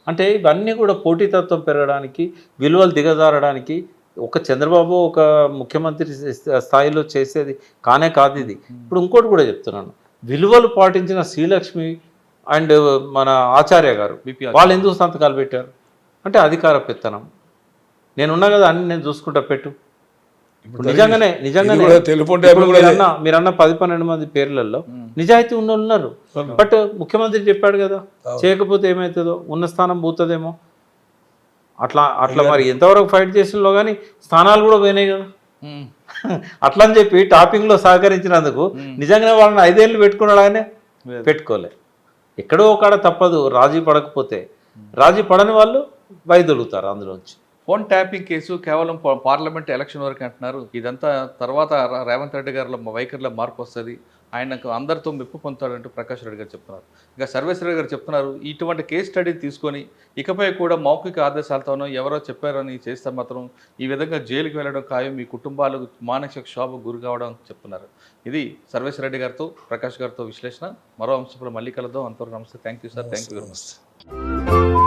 అంటే ఇవన్నీ కూడా పోటీతత్వం పెరగడానికి, విలువలు దిగజారడానికి ఒక చంద్రబాబు ఒక ముఖ్యమంత్రి స్థాయిలో చేసేది కానే కాదు ఇది. ఇప్పుడు ఇంకోటి కూడా చెప్తున్నాను, విలువలు పాటించిన శ్రీలక్ష్మి అండ్ మన ఆచార్య గారు వాళ్ళు ఎందుకు సంతకాలు పెట్టారు అంటే అధికార పెత్తనం. నేనున్నా కదా, అన్ని నేను చూసుకుంటా పెట్టు. నిజంగానే మీరన్న 10-12 మంది పేర్లలో నిజాయితీ ఉన్న ఉన్నారు. బట్ ముఖ్యమంత్రి చెప్పాడు కదా, చేయకపోతే ఏమవుతుందో, ఉన్న స్థానం పోతుందేమో. అట్లా మరి ఎంతవరకు ఫైట్ చేసినలో కానీ స్థానాలు కూడా పోయినాయి కదా. అట్లా అని చెప్పి టాపింగ్లో సహకరించినందుకు నిజంగానే వాళ్ళని 5 ఏళ్ళు పెట్టుకున్నాడు, ఆయనే పెట్టుకోలే. ఎక్కడో ఒకడ తప్పదు రాజీ పడకపోతే. రాజీ పడని వాళ్ళు వైదొలుగుతారు అందులోంచి. ఫోన్ ట్యాపింగ్ కేసు కేవలం పార్లమెంట్ ఎలక్షన్ వరకు అంటున్నారు. ఇదంతా తర్వాత రేవంత్ రెడ్డి గారిలో వైఖరిలో మార్పు వస్తుంది, ఆయనకు అందరితో మెప్పు పొందుతాడంటూ ప్రకాష్ రెడ్డి గారు చెప్తున్నారు. ఇక సర్వేశ్వర గారు చెప్తున్నారు, ఇటువంటి కేసు స్టడీ తీసుకొని ఇకపై కూడా మౌఖిక ఆదేశాలతోనో ఎవరో చెప్పారని చేస్తే మాత్రం ఈ విధంగా జైలుకి వెళ్ళడం ఖాయం, మీ కుటుంబాలు మానసిక క్షోభకు గురి కావడం చెప్తున్నారు. ఇది సర్వేశ్వర రెడ్డి గారితో ప్రకాష్ గారితో విశ్లేషణ. మరో అంశంలో మళ్ళీ కలుద్దాం. అంతవరకు నమస్తే. Thank you sir. Thank you very much.